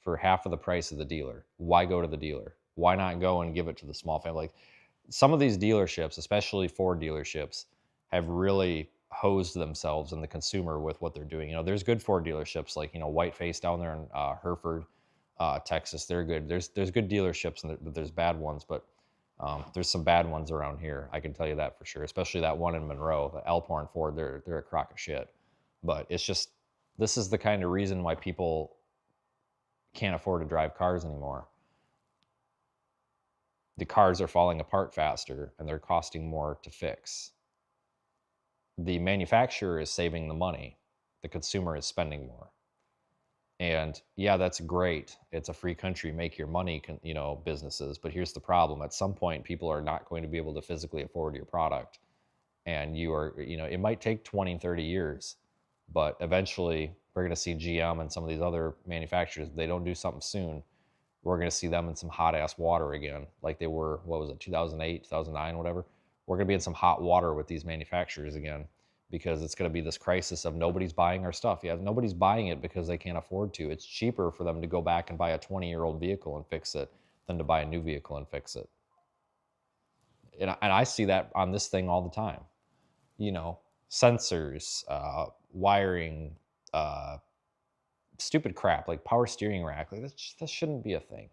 for half of the price of the dealer. Why go to the dealer? Why not go and give it to the small family? Like some of these dealerships, especially Ford dealerships, have really hosed themselves and the consumer with what they're doing. You know, there's good Ford dealerships like, you know, Whiteface down there in Hereford, Texas. They're good. There's good dealerships, and there's bad ones, but there's some bad ones around here. I can tell you that for sure. Especially that one in Monroe, the Alphorn Ford. They're a crock of shit. But it's just, this is the kind of reason why people can't afford to drive cars anymore. The cars are falling apart faster and they're costing more to fix. The manufacturer is saving the money. The consumer is spending more. And yeah, that's great. It's a free country, make your money, you know, businesses. But here's the problem. At some point, people are not going to be able to physically afford your product. And you are, you know, it might take 20, 30 years, but eventually we're going to see GM and some of these other manufacturers, if they don't do something soon, we're going to see them in some hot ass water again, like they were, what was it, 2008, 2009, whatever. We're going to be in some hot water with these manufacturers again, because it's going to be this crisis of nobody's buying our stuff. Yeah, nobody's buying it because they can't afford to. It's cheaper for them to go back and buy a 20-year-old vehicle and fix it than to buy a new vehicle and fix it. And I see that on this thing all the time. You know, sensors, wiring, stupid crap like power steering rack. Like that shouldn't be a thing.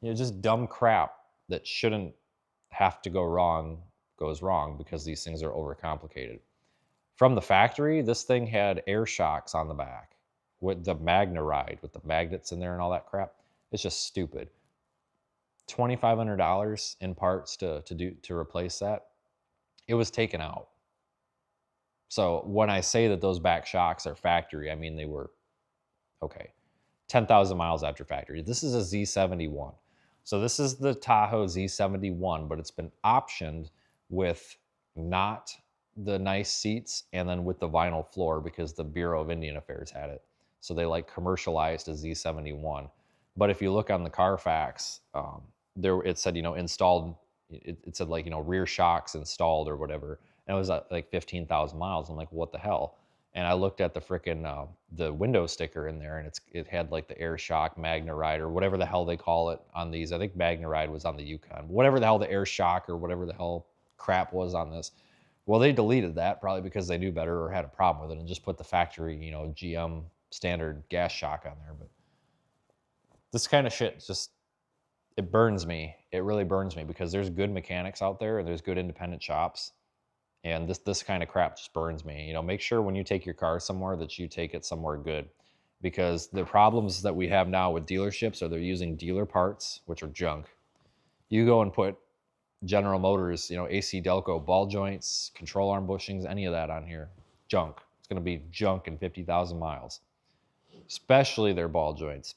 You know, just dumb crap that shouldn't have to go wrong goes wrong because these things are overcomplicated. From the factory, this thing had air shocks on the back with the MagneRide, with the magnets in there and all that crap. It's just stupid. $2,500 in parts to replace that. It was taken out. So when I say that those back shocks are factory, I mean they were, okay, 10,000 miles after factory. This is a Z71. So this is the Tahoe Z71, but it's been optioned with not the nice seats and then with the vinyl floor because the Bureau of Indian Affairs had it. So they like commercialized a Z71. But if you look on the Carfax, there it said, you know, installed, it said like, you know, rear shocks installed or whatever. And it was at like 15,000 miles. I'm like, what the hell? And I looked at the frickin' the window sticker in there, and it had like the air shock MagneRide or whatever the hell they call it on these. I think MagneRide was on the Yukon. Whatever the hell the air shock or whatever the hell crap was on this. Well, they deleted that probably because they knew better or had a problem with it and just put the factory, you know, GM standard gas shock on there. But this kind of shit just, it burns me. It really burns me because there's good mechanics out there and there's good independent shops. And this kind of crap just burns me. You know, make sure when you take your car somewhere that you take it somewhere good. Because the problems that we have now with dealerships are they're using dealer parts, which are junk. You go and put General Motors, you know, AC Delco ball joints, control arm bushings, any of that on here, junk. It's going to be junk in 50,000 miles, especially their ball joints.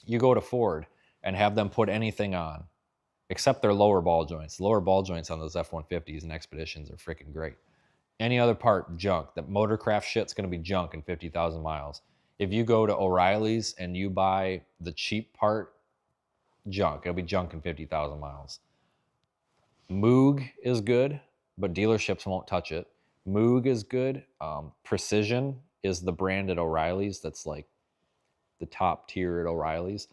You go to Ford and have them put anything on, except their lower ball joints. The lower ball joints on those F-150s and Expeditions are freaking great. Any other part, junk. That Motorcraft shit's going to be junk in 50,000 miles. If you go to O'Reilly's and you buy the cheap part, junk. It'll be junk in 50,000 miles. Moog is good, but dealerships won't touch it. Moog is good. Precision is the brand at O'Reilly's that's like the top tier at O'Reilly's.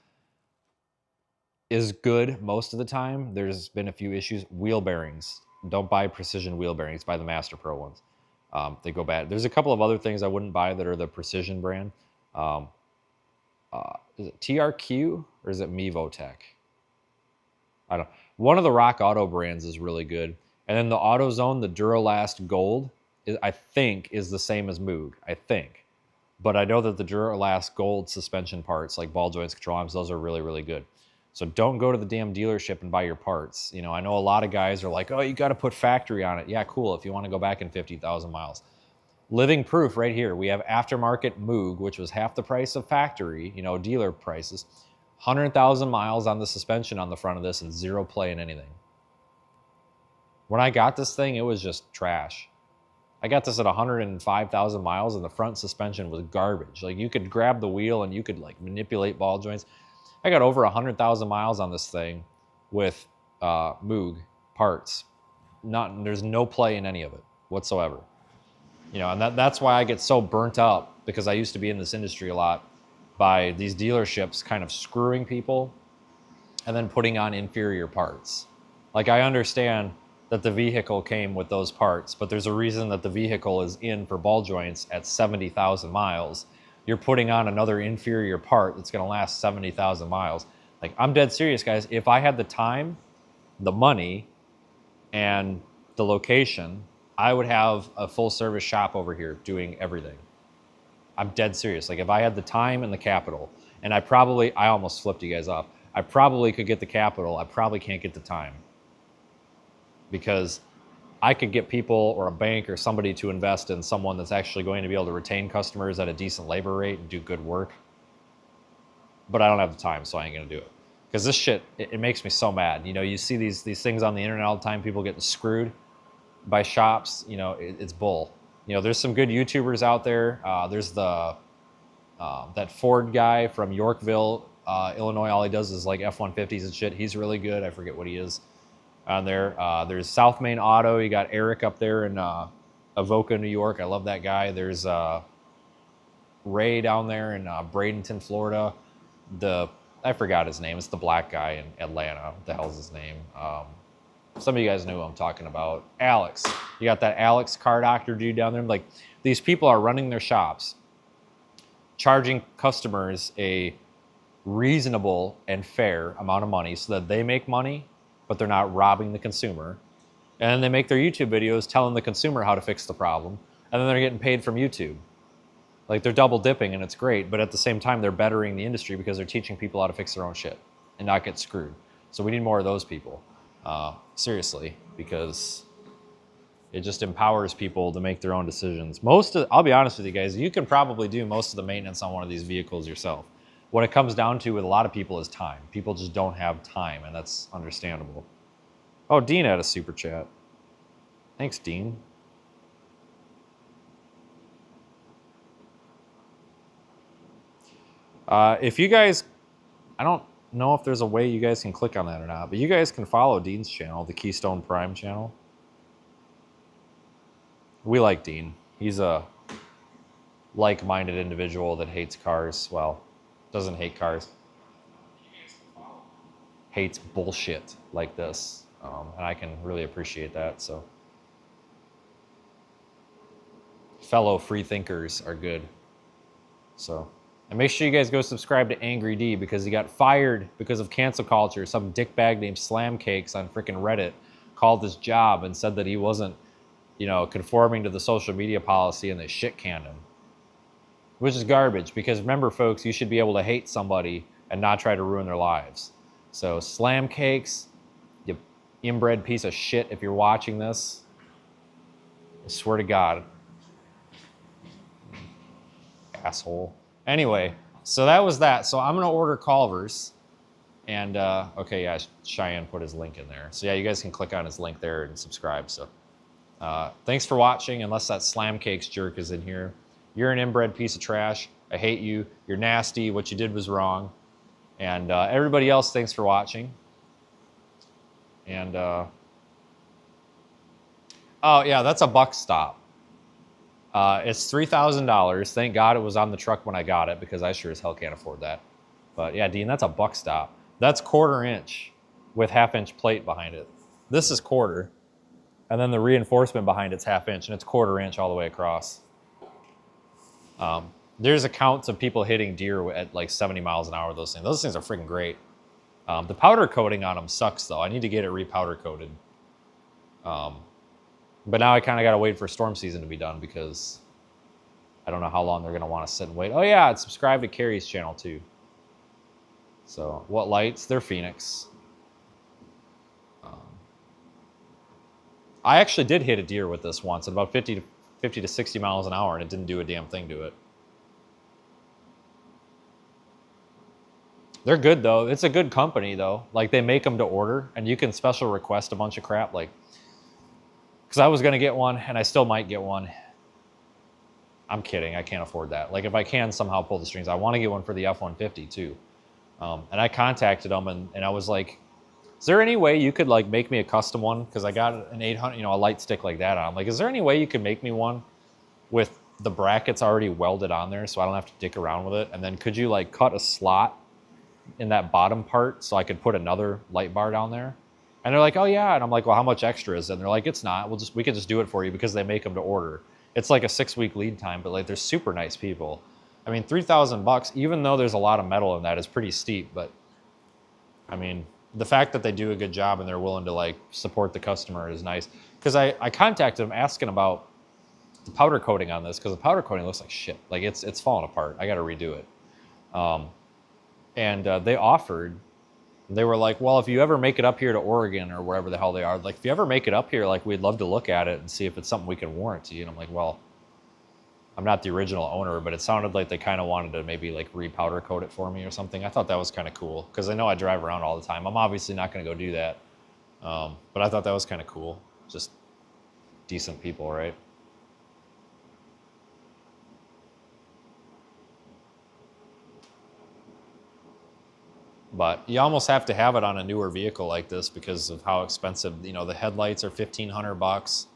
Is good most of the time. There's been a few issues. Wheel bearings. Don't buy Precision wheel bearings. Buy the Master Pro ones. They go bad. There's a couple of other things I wouldn't buy that are the Precision brand. Is it TRQ or is it Mevotech? I don't know. One of the Rock Auto brands is really good. And then the AutoZone, the Duralast Gold, I think is the same as Moog. I think. But I know that the Duralast Gold suspension parts, like ball joints, control arms, those are really, really good. So don't go to the damn dealership and buy your parts. You know, I know a lot of guys are like, oh, you got to put factory on it. Yeah, cool. If you want to go back in 50,000 miles. Living proof right here. We have aftermarket Moog, which was half the price of factory, you know, dealer prices. 100,000 miles on the suspension on the front of this and zero play in anything. When I got this thing, it was just trash. I got this at 105,000 miles and the front suspension was garbage. Like you could grab the wheel and you could like manipulate ball joints. I got over 100,000 miles on this thing with Moog parts. There's no play in any of it whatsoever. You know, and that's why I get so burnt up, because I used to be in this industry a lot, by these dealerships kind of screwing people and then putting on inferior parts. Like I understand that the vehicle came with those parts, but there's a reason that the vehicle is in for ball joints at 70,000 miles. You're putting on another inferior part that's gonna last 70,000 miles. Like I'm dead serious, guys. If I had the time, the money, and the location, I would have a full service shop over here doing everything. I'm dead serious. Like if I had the time and the capital, and I almost flipped you guys off. I probably could get the capital. I probably can't get the time, because I could get people or a bank or somebody to invest in someone that's actually going to be able to retain customers at a decent labor rate and do good work. But I don't have the time, so I ain't gonna do it. Because this shit, it makes me so mad. You know, you see these things on the internet all the time, people getting screwed by shops. You know, it's bull. You know, there's some good YouTubers out there. There's that Ford guy from Yorkville, Illinois. All he does is like F-150s and shit. He's really good. I forget what he is on there. There's South Main Auto. You got Eric up there in Avoca, New York. I love that guy. There's Ray down there in Bradenton, Florida. I forgot his name. It's the black guy in Atlanta. What the hell's his name? Some of you guys know who I'm talking about. Alex. You got that Alex car doctor dude down there. Like, these people are running their shops, charging customers a reasonable and fair amount of money so that they make money, but they're not robbing the consumer. And then they make their YouTube videos telling the consumer how to fix the problem, and then they're getting paid from YouTube. Like, they're double dipping, and it's great, but at the same time, they're bettering the industry because they're teaching people how to fix their own shit and not get screwed. So we need more of those people. Seriously, because it just empowers people to make their own decisions. I'll be honest with you guys, you can probably do most of the maintenance on one of these vehicles yourself. What it comes down to with a lot of people is time. People just don't have time, and that's understandable. Oh, Dean had a super chat. Thanks, Dean. If you guys, I don't know if there's a way you guys can click on that or not, but you guys can follow Dean's channel, the Keystone Prime channel. We like Dean. He's a like-minded individual that hates cars. Well, doesn't hate cars. Hates bullshit like this. And I can really appreciate that, so. Fellow free thinkers are good. So. And make sure you guys go subscribe to Angry D, because he got fired because of cancel culture. Some dickbag named Slam Cakes on freaking Reddit called his job and said that he wasn't, you know, conforming to the social media policy, and they shit canned him. Which is garbage, because remember, folks, you should be able to hate somebody and not try to ruin their lives. So Slam Cakes, you inbred piece of shit, if you're watching this, I swear to God. Asshole. Anyway, so that was that. So I'm going to order Culver's. And, okay, yeah, Cheyenne put his link in there. So, yeah, you guys can click on his link there and subscribe. So, thanks for watching. Unless that Slam Cakes jerk is in here. You're an inbred piece of trash. I hate you. You're nasty. What you did was wrong. And everybody else, thanks for watching. And, oh, yeah, that's a buck stop. It's $3,000. Thank God it was on the truck when I got it, because I sure as hell can't afford that. But yeah, Dean, that's a buck stop. That's 1/4 inch with 1/2 inch plate behind it. This is 1/4, and then the reinforcement behind it's 1/2 inch, and it's 1/4 inch all the way across. There's accounts of people hitting deer at like 70 miles an hour with those things. Those things are freaking great. The powder coating on them sucks though. I need to get it repowder coated. But now I kind of got to wait for storm season to be done, because I don't know how long they're going to want to sit and wait. Oh, yeah, subscribe to Carrie's channel, too. So what lights? They're Phoenix. I actually did hit a deer with this once at about 50 to 60 miles an hour, and it didn't do a damn thing to it. They're good though. It's a good company though. Like they make them to order, and you can special request a bunch of crap. Like, because I was gonna get one, and I still might get one. I'm kidding. I can't afford that. Like if I can somehow pull the strings, I want to get one for the F-150 too. And I contacted them, and I was like, "Is there any way you could like make me a custom one? Because I got an 800, you know, a light stick like that on. Like, is there any way you could make me one with the brackets already welded on there, so I don't have to dick around with it? And then could you like cut a slot in that bottom part so I could put another light bar down there?" And they're like, "Oh yeah." And I'm like, "Well, how much extra is it?" And they're like, "It's not. We can just do it for you because they make them to order." It's like a 6-week lead time, but like they're super nice people. I mean, $3,000, even though there's a lot of metal in that, is pretty steep. But I mean, the fact that they do a good job and they're willing to like support the customer is nice. Because I contacted them asking about the powder coating on this, because the powder coating looks like shit. Like it's falling apart. I got to redo it. And they offered. They were like, "Well, if you ever make it up here to Oregon or wherever the hell they are, like if you ever make it up here, like we'd love to look at it and see if it's something we can warranty." And I'm like, "Well, I'm not the original owner, but it sounded like they kind of wanted to maybe like re-powder coat it for me or something." I thought that was kind of cool because I know I drive around all the time. I'm obviously not going to go do that, but I thought that was kind of cool. Just decent people, right? But you almost have to have it on a newer vehicle like this because of how expensive, you know, the headlights are $1,500.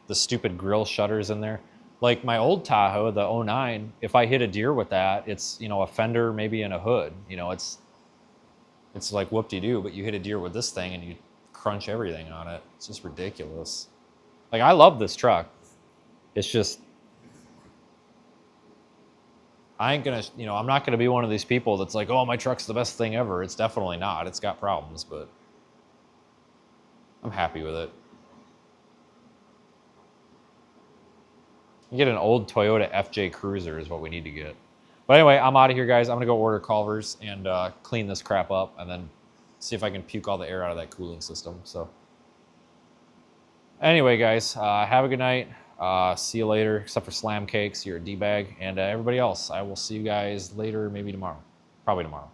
The stupid grill shutters in there. Like my old Tahoe, the '09, if I hit a deer with that, it's, you know, a fender maybe and a hood. You know, it's like whoop-de-doo, but you hit a deer with this thing and you crunch everything on it. It's just ridiculous. Like I love this truck. It's just, I ain't gonna, you know, I'm not gonna be one of these people that's like, "Oh, my truck's the best thing ever." It's definitely not. It's got problems, but I'm happy with it. You get an old Toyota FJ Cruiser is what we need to get. But anyway, I'm out of here, guys. I'm gonna go order Culvers and clean this crap up, and then see if I can puke all the air out of that cooling system. So anyway, guys, have a good night. See you later, except for Slam Cakes. You're a D-bag. And everybody else, I will see you guys later, maybe tomorrow. Probably tomorrow.